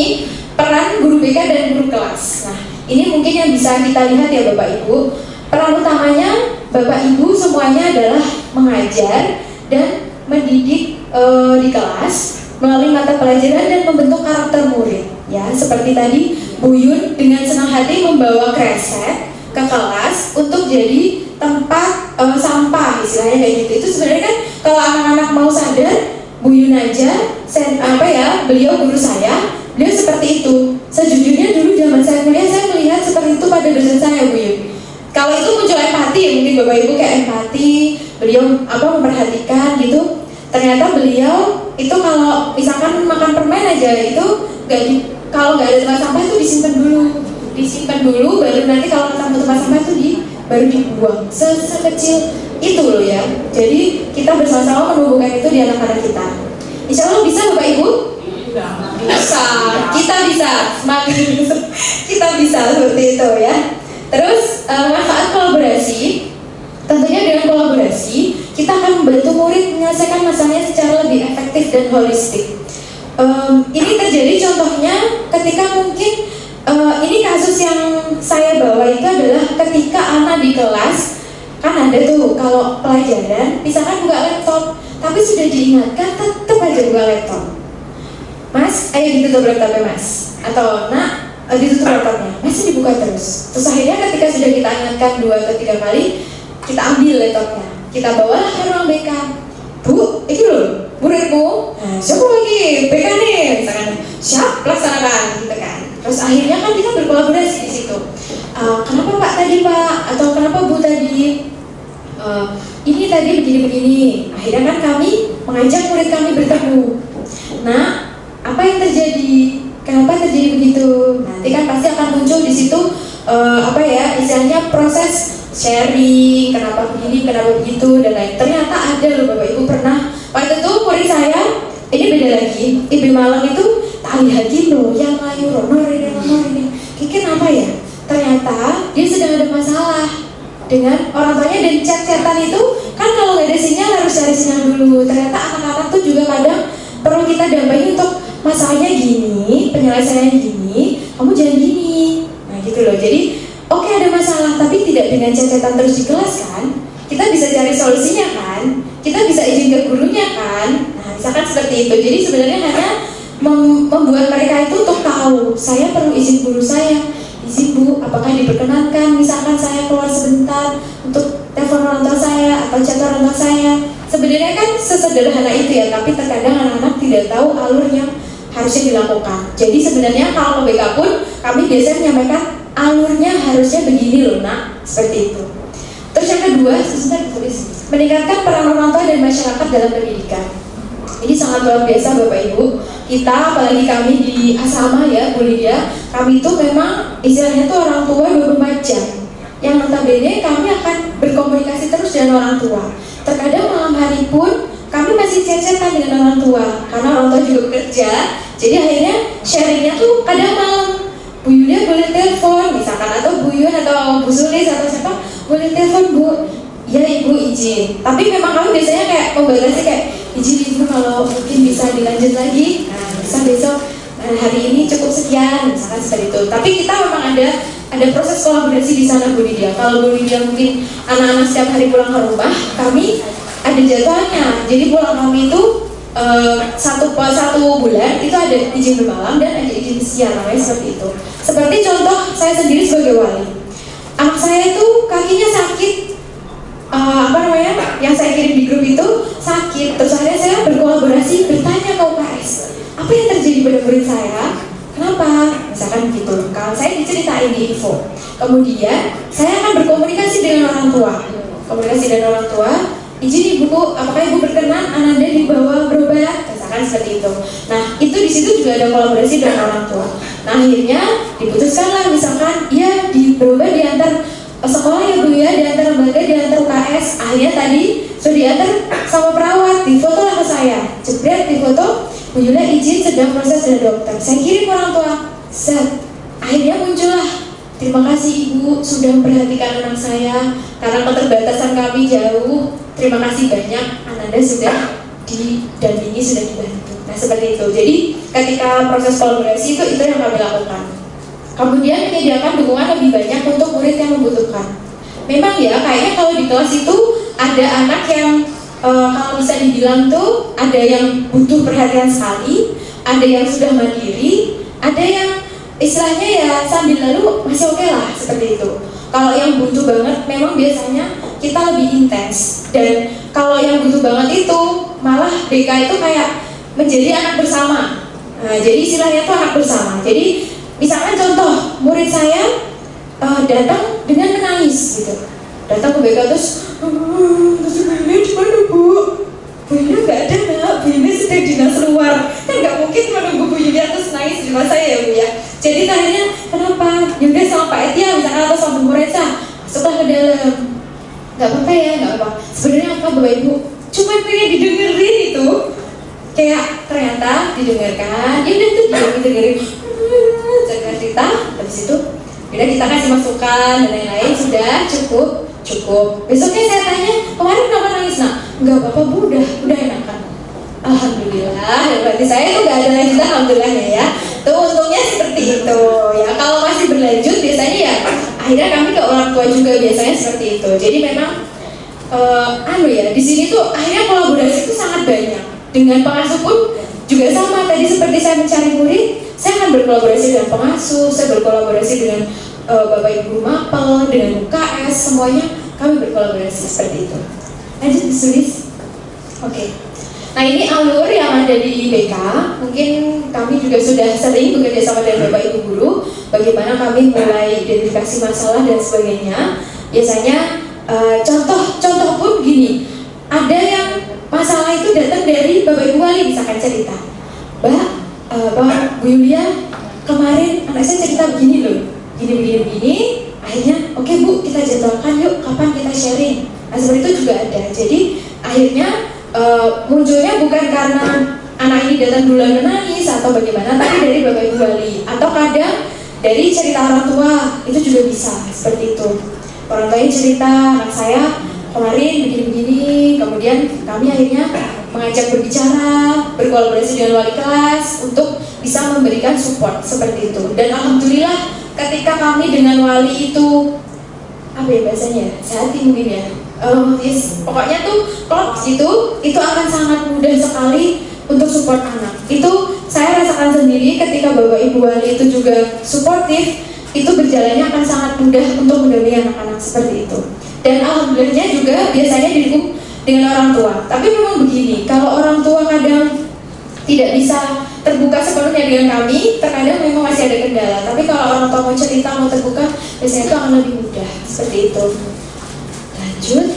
peran guru BK dan guru kelas. Nah ini mungkin yang bisa kita lihat ya Bapak Ibu. Peran utamanya Bapak Ibu semuanya adalah mengajar dan mendidik di kelas melalui mata pelajaran dan membentuk karakter murid. Ya seperti tadi Bu Yun dengan senang hati membawa kreset ke kelas untuk jadi tempat sampah, istilahnya kayak gitu. Itu sebenarnya kan kalau anak-anak mau sadar, Bu Yun aja, beliau guru saya, beliau seperti itu. Sejujurnya dulu zaman saya kuliah, saya melihat seperti itu pada dosen saya, Bu Yun. Kalau itu muncul empati ya, mungkin Bapak Ibu kayak empati, beliau memperhatikan gitu. Ternyata beliau itu kalau misalkan makan permen aja itu kalau nggak ada tempat sampah itu disimpan dulu, baru nanti kalau ketemu tempat sampah itu baru dibuang. Sekecil itu loh ya. Jadi kita bersama-sama menumbuhkan itu di anak-anak kita. Insya Allah bisa Bapak Ibu? Bisa. Kita bisa. Semakin kita bisa seperti itu ya. Terus manfaat kolaborasi. Tentunya dengan kolaborasi kita akan membantu murid menyelesaikan masalahnya secara lebih efektif dan holistik. Ini terjadi contohnya ketika mungkin ini kasus yang saya bawa itu adalah ketika anak di kelas kan ada tuh kalau pelajaran misalkan buka laptop tapi sudah diingatkan tetap aja buka laptop. Mas, ayo ditutup laptopnya Mas, atau nak ditutup laptopnya, masih dibuka terus. Terus akhirnya ketika sudah kita ingatkan 2 atau 3 kali, kita ambil laptopnya, kita bawalah ke ruang BK. Bu, itu loh muridmu, nah, siapa lagi BK nih, misalkan siap laksanakan gitu kan. Terus akhirnya kan kita berkolaborasi di situ. Kenapa Pak tadi Pak, atau kenapa Bu tadi? Ini tadi begini-begini. Akhirnya kan kami mengajak murid kami bertemu. Nah, apa yang terjadi? Kenapa terjadi begitu? Nanti kan pasti akan muncul di situ istilahnya proses sharing, kenapa begini, kenapa begitu dan lain. Ternyata ada loh Bapak Ibu pernah. Waktu itu murid saya, ini beda lagi, Ibu Malang itu tak lihat loh, yang layu honor ini. Kenapa ya? Ternyata dia sedang ada masalah dengan orang tuanya dan chat-chatan itu kan kalau nggak ada sinyal harus cari sinyal dulu. Ternyata anak-anak tuh juga kadang perlu kita dampingi untuk masalahnya gini, penyelesaiannya gini, kamu jangan gini. Nah gitu loh. Jadi oke, ada masalah tapi tidak dengan chat-chatan terus di kelas kan. Kita bisa cari solusinya kan. Kita bisa izin ke gurunya kan. Nah misalkan seperti itu. Jadi sebenarnya hanya membuat mereka itu untuk tahu saya perlu izin guru saya. Izin Bu, apakah diperkenankan misalkan saya keluar sebentar untuk telepon orang tua saya atau chat orang tua saya. Sebenarnya kan sesederhana itu ya, tapi terkadang anak-anak tidak tahu alur yang harusnya dilakukan. Jadi sebenarnya kalau BK pun kami biasanya menyampaikan alurnya harusnya begini loh nak, seperti itu. Terus yang kedua, meningkatkan peran orang tua dan masyarakat dalam pendidikan. Ini sangat luar biasa Bapak Ibu. Kita apalagi kami di asrama ya Bu Lydia, kami itu memang istilahnya tuh orang tua 24 jam. Yang notabene kami akan berkomunikasi terus dengan orang tua. Terkadang malam hari pun kami masih chat-chatan dengan orang tua karena orang tua juga bekerja. Jadi akhirnya sharingnya tuh kadang malam. Bu Yulia boleh telepon misalkan, atau Bu Yun atau Bu Sulis atau siapa boleh telepon Bu. Ya Ibu izin. Tapi memang kami biasanya kayak membatasi kayak izin Ibu kalau mungkin bisa dilanjut lagi. Nah bisa besok hari ini cukup sekian misalkan seperti itu. Tapi kita memang ada proses kolaborasi di sana Bu Lydia. Kalau Bu Lydia mungkin anak-anak setiap hari pulang ke rumah, kami ada jadwalnya. Jadi pulang kami itu satu bulan itu ada izin bermalam dan ada izin siang, namanya seperti itu. Seperti contoh saya sendiri sebagai wali. anak saya itu kakinya sakit, yang saya kirim di grup itu sakit. Terus akhirnya saya berkolaborasi, bertanya ke UKS, apa yang terjadi pada murid saya, kenapa, misalkan gitu. Kalau saya diceritain di info, kemudian saya akan berkomunikasi dengan orang tua, izin ibuku, apakah ibu berkenan Ananda dibawa berobat, misalkan seperti itu. Nah itu di situ juga ada kolaborasi dengan orang tua. Nah akhirnya diputuskanlah, misalkan iya berobat diantar sekolah ya Bu ya, diantar lembaga, diantar UKS. Akhirnya tadi sudah diantar sama perawat, difoto lah ke saya, jebret difoto, Bu Yulia izin sedang proses dengan dokter. Saya kirim orang tua, set. Akhirnya muncullah, terima kasih Ibu sudah memperhatikan anak saya karena keterbatasan kami jauh. Terima kasih banyak, Ananda sudah didampingi, sudah dibantu. Nah seperti itu. Jadi ketika proses kolaborasi itu yang kami lakukan. Kemudian menyediakan dukungan lebih banyak untuk murid yang membutuhkan. Memang ya, kayaknya kalau di kelas itu ada anak yang kalau bisa dibilang tuh ada yang butuh perhatian sekali, ada yang sudah mandiri, ada yang istilahnya ya sambil lalu masih oke lah, seperti itu. Kalau yang butuh banget memang biasanya kita lebih intens, dan kalau yang butuh banget itu malah BK itu kayak menjadi anak bersama. Nah, jadi istilahnya tuh anak bersama. Jadi misalkan contoh, murid saya datang dengan menangis gitu, datang ke BK terus Bu Yulia di mana Bu? Bu Yulia nggak ada nak, Bu Yulia sedang dinas luar. Kan nggak mungkin menunggu Bu Yulia terus nangis di rumah saya ya Bu ya. Jadi tanya kenapa? Yulia sama Pak Etia misalkan atau sama Bu Reza, masuklah ke dalam. Nggak apa-apa ya, nggak apa. Sebenarnya apa Bapak Ibu? Cuma pengen didengerin itu, kayak ternyata didengarkan. Ya udah tuh didengerin. Cerita, habis itu kita kasih masukan dan lain-lain, sudah cukup. Besoknya saya tanya, kemarin kenapa nangis nak? Enggak apa-apa Bu, udah enakan. Alhamdulillah, berarti saya itu nggak ada lanjutan, alhamdulillahnya ya. Tuh untungnya seperti itu ya. Kalau masih berlanjut biasanya ya akhirnya kami ke orang tua juga biasanya seperti itu. Jadi memang di sini tuh akhirnya kolaborasi itu sangat banyak. Dengan pengasuh pun juga sama. Tadi seperti saya mencari murid, saya akan berkolaborasi dengan pengasuh, saya berkolaborasi dengan Bapak Ibu Mapel, dengan UKS, semuanya kami berkolaborasi seperti itu. Lanjut ditulis. Oke. Nah ini alur yang ada di BK. Mungkin kami juga sudah sering bekerja sama dengan Bapak Ibu Guru, bagaimana kami mulai identifikasi masalah dan sebagainya. Biasanya contoh pun gini, ada yang masalah itu datang dari Bapak Ibu Wali, misalkan cerita, Pak Bu Yulia kemarin anak saya cerita begini loh, begini. Akhirnya oke Bu, kita jadwalkan yuk kapan kita sharing. Nah seperti itu juga ada. Jadi akhirnya munculnya bukan karena anak ini datang duluan menangis atau bagaimana, tapi dari Bapak Ibu Wali, atau kadang dari cerita orang tua itu juga bisa seperti itu. Orang tuanya cerita anak saya kemarin begini, kemudian kami akhirnya mengajak berbicara, berkolaborasi dengan wali kelas untuk bisa memberikan support seperti itu. Dan alhamdulillah ketika kami dengan wali itu apa ya bahasanya, sehati mungkin ya, pokoknya tuh klop gitu, itu akan sangat mudah sekali untuk support anak. Itu saya rasakan sendiri ketika Bapak Ibu Wali itu juga suportif, itu berjalannya akan sangat mudah untuk mendampingi anak-anak seperti itu. Dan alhamdulillahnya juga biasanya didukung dengan orang tua. Tapi memang begini, kalau orang tua kadang tidak bisa terbuka sepenuhnya dengan kami, terkadang memang masih ada kendala. Tapi kalau orang tua mau cerita, mau terbuka, biasanya itu akan lebih mudah seperti itu. Lanjut.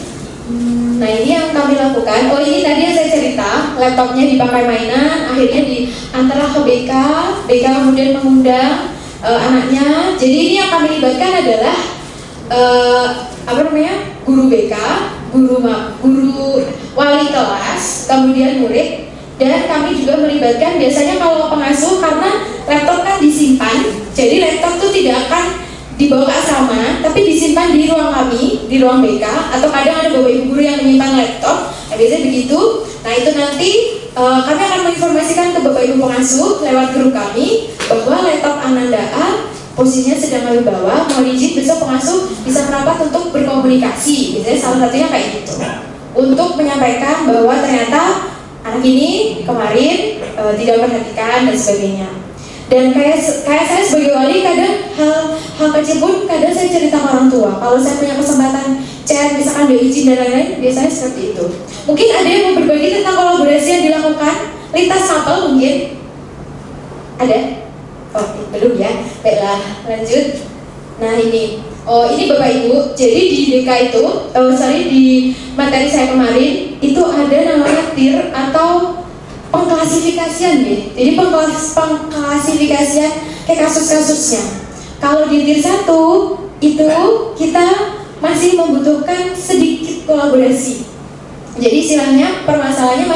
Nah ini yang kami lakukan. Oh ini tadi yang saya cerita, laptopnya dipakai mainan, akhirnya diantarlah ke BK kemudian mengundang anaknya. Jadi ini yang kami libatkan adalah guru BK, guru wali kelas, kemudian murid, dan kami juga melibatkan biasanya kalau pengasuh, karena laptop kan disimpan, jadi laptop itu tidak akan dibawa ke asrama, tapi disimpan di ruang kami, di ruang BK, atau kadang ada Bapak Ibu guru yang menyimpan laptop, nah, biasanya begitu. Nah itu nanti kami akan menginformasikan ke Bapak Ibu pengasuh lewat guru kami bahwa laptop Ananda A posisinya sedang kami bawa, mohon izin besok pengasuh bisa merapat untuk berkomunikasi. Biasanya salah satunya kayak gitu, untuk menyampaikan bahwa ternyata anak ini kemarin tidak memperhatikan dan sebagainya. Dan kayak saya sebagai wali kadang hal kecil pun kadang saya cerita ke orang tua. Kalau saya punya kesempatan chat, misalkan dia izin dan lain-lain, biasanya seperti itu. Mungkin ada yang mau berbagi tentang kolaborasi yang dilakukan lintas sampel mungkin? Ada? Oh, belum ya. Baiklah, lanjut. Nah ini Bapak Ibu. Jadi di DK itu, di materi saya kemarin itu ada namanya TIR atau pengklasifikasian ya. Jadi pengklasifikasian kayak kasus-kasusnya. Kalau di TIR 1 itu kita masih membutuhkan sedikit kolaborasi. Jadi istilahnya permasalahannya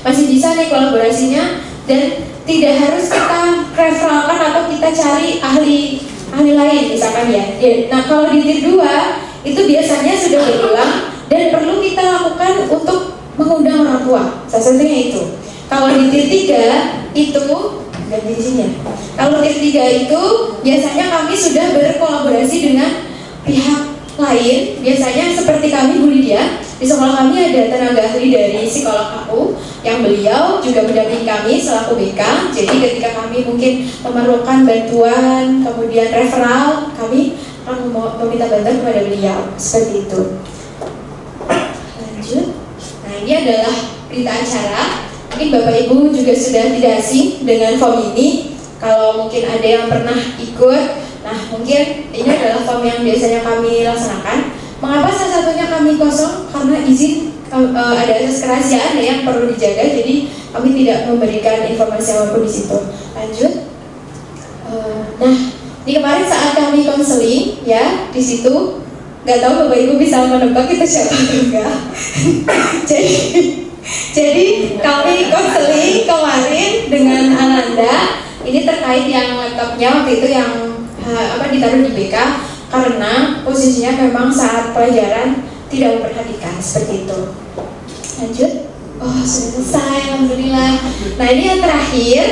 masih bisa nih kolaborasinya, dan tidak harus kita referalkan atau kita cari ahli lain misalkan ya. Nah kalau di TIR 2 itu biasanya sudah berulang dan perlu kita lakukan untuk mengundang orang tua. Salah satunya itu. Kalau di TIR 3 itu ganti di sini ya. Kalau TIR 3 itu biasanya kami sudah berkolaborasi dengan pihak lain. Biasanya seperti kami Bu Lydia, di sekolah kami ada tenaga ahli dari psikolog aku yang beliau juga mendampingi kami selaku BK. Jadi ketika kami mungkin memerlukan bantuan, kemudian referral, kami akan meminta bantuan kepada beliau. Seperti itu. Lanjut. Nah ini adalah berita acara. Mungkin Bapak Ibu juga sudah tidak asing dengan form ini. Kalau mungkin ada yang pernah ikut, nah mungkin ini adalah form yang biasanya kami laksanakan. Mengapa salah satunya kami kosong? Karena izin ada asas kerahasiaan yang perlu dijaga. Jadi kami tidak memberikan informasi apapun di situ. Lanjut. Nah, di kemarin saat kami konseling ya di situ, nggak tahu Bapak Ibu bisa menebak itu siapa enggak. Jadi kami konseling kemarin dengan Ananda. Ini terkait yang laptopnya waktu itu yang ditaruh di BK karena posisinya memang saat pelajaran tidak memperhatikan seperti itu. Lanjut. Oh sudah selesai, alhamdulillah. Nah ini yang terakhir.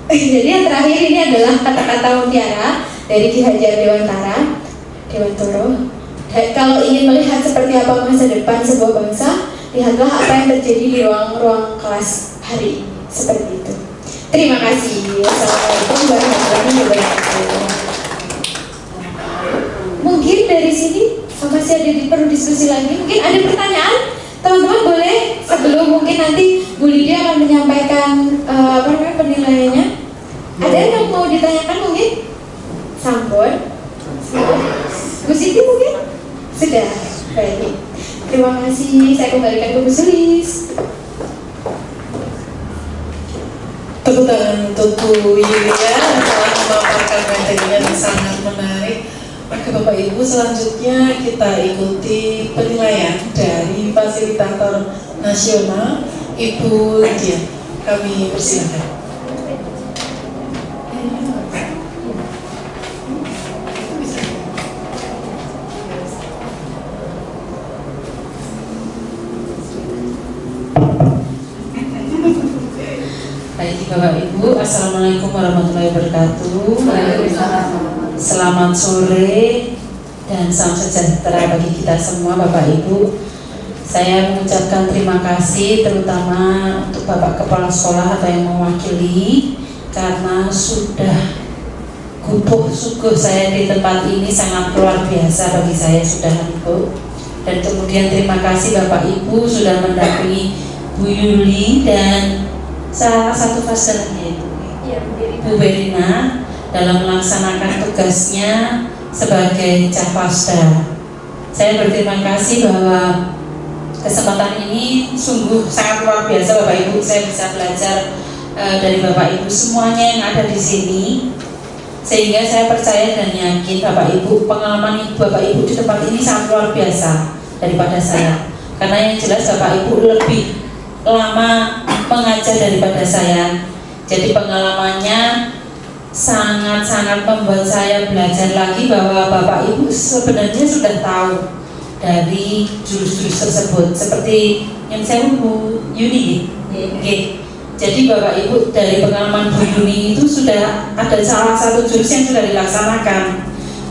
Jadi yang terakhir ini adalah kata-kata mutiara dari Ki Hajar Dewantoro. Kalau ingin melihat seperti apa masa depan sebuah bangsa, lihatlah apa yang terjadi di ruang-ruang kelas hari ini. Seperti itu. Terima kasih. Wassalamualaikum warahmatullahi wabarakatuh. Mungkin dari sini masih ada perlu diskusi lagi. Mungkin ada pertanyaan, teman-teman boleh sebelum mungkin nanti Bu Lydia akan menyampaikan penilaiannya. Ada yang mau ditanyakan mungkin? Sampun. Bu Siti mungkin? Sudah. Baik. Terima kasih. Saya kembalikan ke Bu Sulis. Tepuk tangan untuk Bu Yulia yang telah memaparkan materinya yang sangat menarik. Maka Bapak Ibu selanjutnya kita ikuti penilaian dari fasilitator nasional Ibu Lydia. Kami persilakan. Baik Bapak Ibu, Assalamualaikum warahmatullahi wabarakatuh. Selamat sore dan salam sejahtera bagi kita semua Bapak Ibu. Saya mengucapkan terima kasih terutama untuk Bapak Kepala Sekolah atau yang mewakili, karena sudah kupuh sungguh saya di tempat ini sangat luar biasa bagi saya sudah Ibu. Dan kemudian terima kasih Bapak Ibu sudah mendampingi Bu Yuli dan salah satu fasilnya itu Bu Berina dalam melaksanakan tugasnya sebagai Cahpasda. Saya berterima kasih bahwa kesempatan ini sungguh sangat luar biasa Bapak Ibu. Saya bisa belajar dari Bapak Ibu semuanya yang ada di sini, sehingga saya percaya dan yakin Bapak Ibu, pengalaman Bapak Ibu di tempat ini sangat luar biasa daripada saya. Karena yang jelas Bapak Ibu lebih lama mengajar daripada saya. Jadi pengalamannya sangat-sangat membuat saya belajar lagi bahwa Bapak Ibu sebenarnya sudah tahu dari jurus-jurus tersebut. Seperti yang saya Bu Yuni, jadi Bapak Ibu dari pengalaman Bu Yuni itu sudah ada salah satu jurus yang sudah dilaksanakan.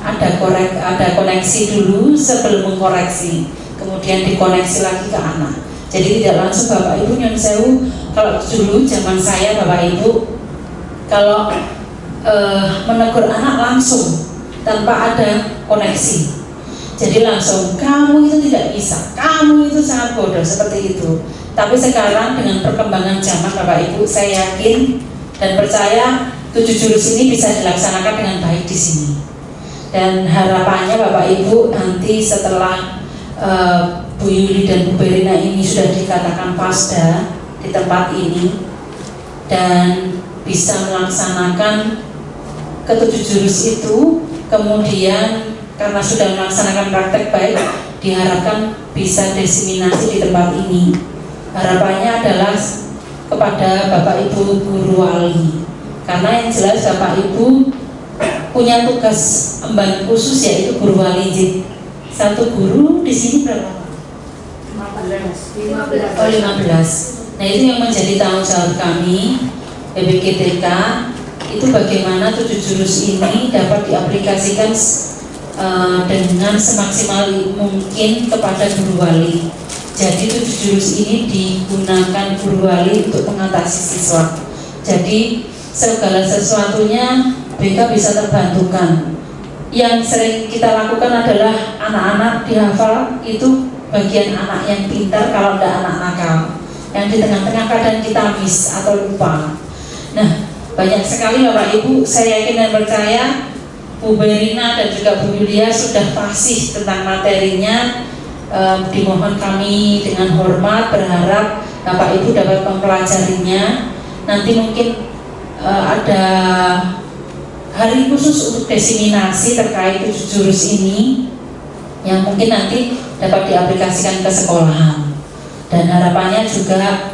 Ada koneksi dulu sebelum mengkoreksi, kemudian dikoneksi lagi ke anak. Jadi tidak langsung Bapak Ibu nyun sewu. Kalau dulu zaman saya Bapak Ibu kalau menegur anak langsung tanpa ada koneksi. Jadi langsung, kamu itu tidak bisa, kamu itu sangat bodoh, seperti itu. Tapi sekarang dengan perkembangan zaman Bapak Ibu, saya yakin dan percaya 7 jurus ini bisa dilaksanakan dengan baik di sini. Dan harapannya Bapak Ibu nanti setelah Bu Yuli dan Bu Berina ini sudah dikatakan pasda di tempat ini dan bisa melaksanakan ke-7 jurus itu, kemudian karena sudah melaksanakan praktek baik, diharapkan bisa diseminasi di tempat ini. Harapannya adalah kepada Bapak Ibu guru wali, karena yang jelas Bapak Ibu punya tugas emban khusus, yaitu guru wali. Satu guru di sini berapa? 15. Oh, 15. Nah, itu yang menjadi tanggung jawab kami PBGTK, itu bagaimana 7 jurus ini dapat diaplikasikan dengan semaksimal mungkin kepada guru wali. Jadi 7 jurus ini digunakan guru wali untuk mengatasi siswa. Jadi segala sesuatunya BK bisa terbantukan. Yang sering kita lakukan adalah anak-anak dihafal, itu bagian anak yang pintar kalau tidak anak nakal. Yang di tengah-tengah kadang kita miss atau lupa. Nah, banyak sekali Bapak Ibu, saya yakin dan percaya Bu Berina dan juga Bu Yulia sudah fasih tentang materinya. Dimohon kami dengan hormat berharap Bapak Ibu dapat mempelajarinya. Nanti mungkin ada hari khusus untuk diseminasi terkait 7 jurus ini yang mungkin nanti dapat diaplikasikan ke sekolahan. Dan harapannya juga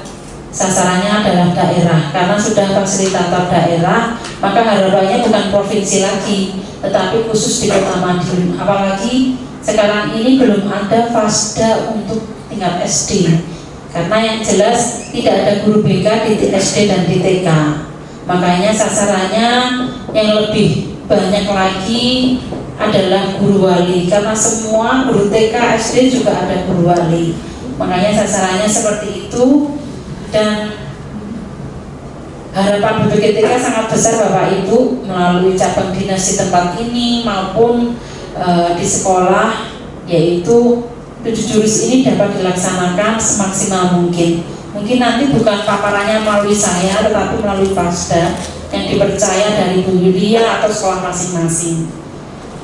sasarannya adalah daerah, karena sudah fasilitator daerah, maka harapannya bukan provinsi lagi, tetapi khusus di Kota Madiun. Apalagi sekarang ini belum ada fasda untuk tingkat SD, karena yang jelas tidak ada guru BK di SD dan di TK. Makanya sasarannya yang lebih banyak lagi adalah guru wali, karena semua guru TK SD juga ada guru wali. Makanya sasarannya seperti itu. Dan harapan BPGTK sangat besar Bapak Ibu melalui cabang dinas di tempat ini maupun di sekolah, yaitu 7 jurus ini dapat dilaksanakan semaksimal mungkin. Mungkin nanti bukan paparannya melalui saya, tetapi melalui fasda yang dipercaya dari Bu Yulia atau sekolah masing-masing.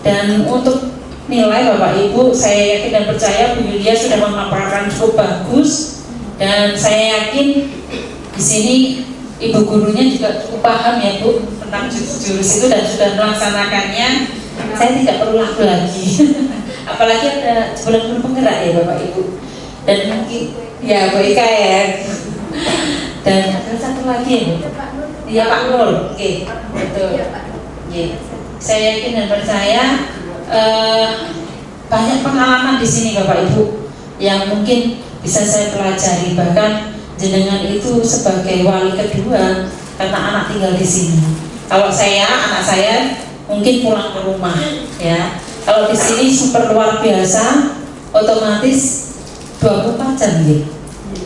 Dan untuk nilai Bapak Ibu, saya yakin dan percaya Bu Yulia sudah memaparkan cukup bagus. Dan saya yakin di sini ibu gurunya juga cukup paham ya Bu tentang jurus itu dan sudah melaksanakannya. Saya tidak perlu lagu lagi, apalagi ada sebulan guru penggerak ya Bapak Ibu. Dan mungkin ya Bu Ika ya. Dan ada satu lagi ya Bu. Iya Pak Nur, oke, betul. Saya yakin dan percaya banyak pengalaman di sini Bapak Ibu yang mungkin bisa saya pelajari, bahkan jenengan itu sebagai wali kedua karena anak tinggal di sini. Kalau saya, anak saya mungkin pulang ke rumah ya. Kalau di sini super luar biasa, otomatis 24 jam ya.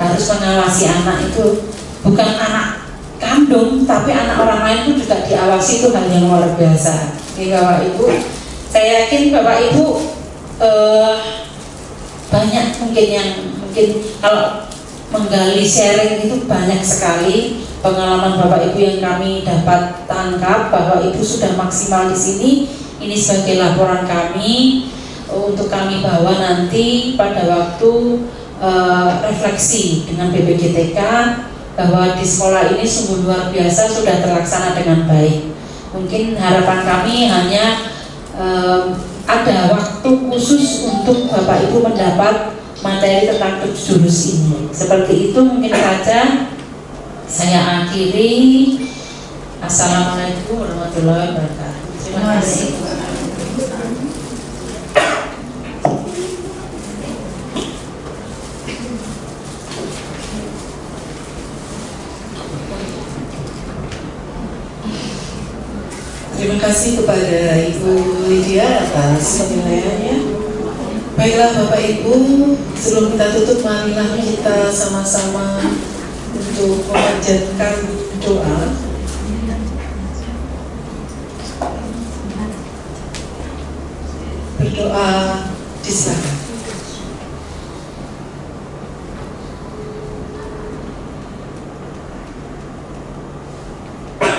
Harus mengawasi anak itu, bukan anak kandung tapi anak orang lain pun juga diawasi, itu hal yang luar biasa. Oke Bapak Ibu, saya yakin Bapak Ibu banyak mungkin yang kalau menggali sharing itu banyak sekali pengalaman Bapak Ibu yang kami dapat tangkap. Bapak Ibu sudah maksimal di sini. Ini sebagai laporan kami untuk kami bawa nanti pada waktu refleksi dengan BPGTK bahwa di sekolah ini sungguh luar biasa sudah terlaksana dengan baik. Mungkin harapan kami hanya ada waktu khusus untuk Bapak Ibu mendapat materi tentang 7 jurus ini. Seperti itu mungkin saja saya akhiri. Assalamualaikum warahmatullahi wabarakatuh. Terima kasih. Terima kasih kepada Ibu Lydia atas penilaiannya. Baiklah Bapak Ibu, sebelum kita tutup, marilah kita sama-sama untuk memanjatkan doa. berdoa disilakan.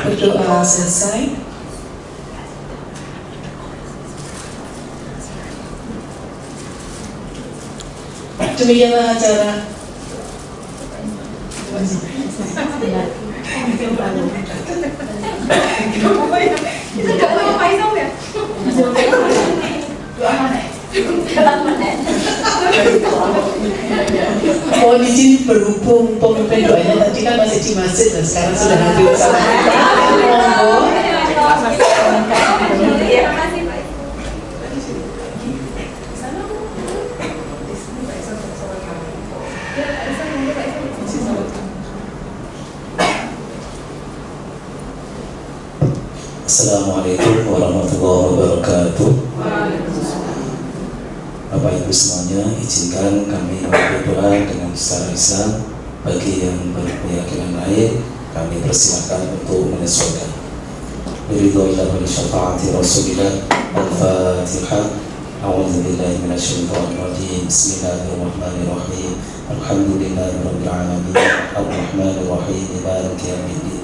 Berdoa selesai. Demikianlah acara. Mohon izin, berhubung pemimpin doanya tadi kan masih di masjid dan sekarang sudah hadir bersama kita. Monggo. Assalamualaikum warahmatullahi wabarakatuh. Bapak Ibu semuanya, izinkan kami berdoa dengan secara Islam. Bagi yang berkeyakinan lain, kami persilakan untuk menyesuaikan. Biridhillah wa syafaati Rasulillah. Al-Fatihah. A'udzu billahi minasyaitonir rajim. Bismillahirrahmanirrahim. Alhamdulillahirabbil alamin. Arrahmanir rahim. Maliki yaumiddin.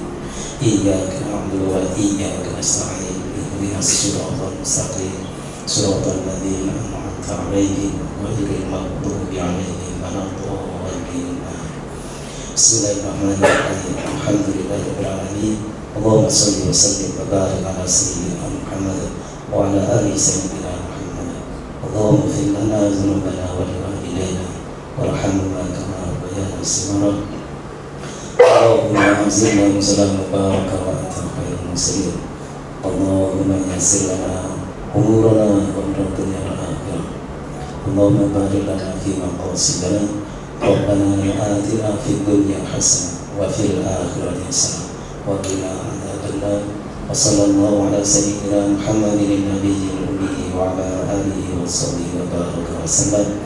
Iyyaka na'budu wa iyyaka nasta'in. Ihdinas siratal mustaqim. Siratal ladzina an'amta 'alaihim ghairil maghdubi 'alaihim waladdallin. Bismillahirrahmanirrahim. Alhamdulillahirabbil alamin. Allahumma shalli wa sallim wa barik ala sayyidina Muhammad wa ala ali sayyidina Muhammad. Allahumma ighfir lana dhunubana wa li walidayna warhamna kama rabbayana shighara. Allahumma anzilna nuzulan mubarakah wa anta khairul munzilin. Allahumma yassir lana umurana wa umur dunya wal akhirah. Allahumma barik lana fi maqasidina. Rabbana atina fid dunya hasanah wa fil akhirati hasanah wa qina adzabannar. Wa sallallahu ala sayyidina Muhammadin nabiyil ummi wa ala alihi wa sahbihi wa baraka wa sallam.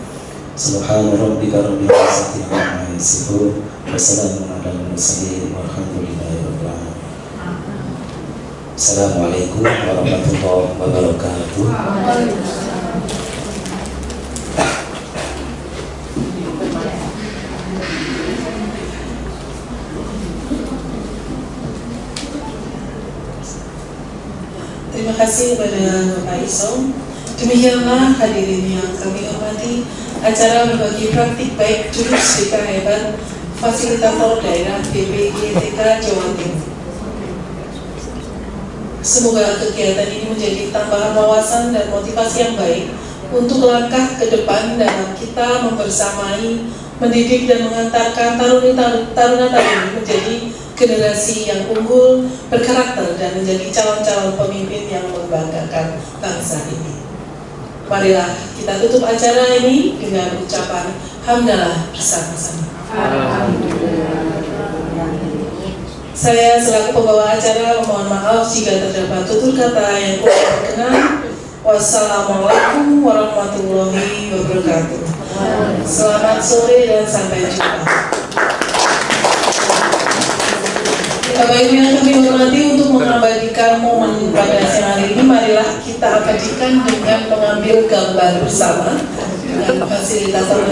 Subhana rabbika rabbil izzati amma yasifun. Wassalamu ala al-mursalin walhamdulillahi rabbil alamin. Assalamualaikum warahmatullahi wabarakatuh. Terima kasih kepada Bapak Isom. Demikianlah hadirin yang kami hormati, acara berbagi praktik baik jurus BK Hebat Fasilitator Daerah BPGTK Jawa Timur. Semoga kegiatan ini menjadi tambahan wawasan dan motivasi yang baik untuk langkah ke depan dalam kita membersamai, mendidik dan mengantarkan taruna-taruni menjadi generasi yang unggul, berkarakter dan menjadi calon-calon pemimpin yang membanggakan bangsa ini. Marilah kita tutup acara ini dengan ucapan hamdalah bersama-sama. Saya selaku pembawa acara mohon maaf jika terdapat tutur kata yang kurang berkenan. Wassalamualaikum warahmatullahi wabarakatuh. Selamat sore dan sampai jumpa. Bapak Ibu yang kami hormati, untuk mengabadikan momen pada siang hari ini, marilah kita abadikan dengan mengambil gambar bersama dengan fasilitator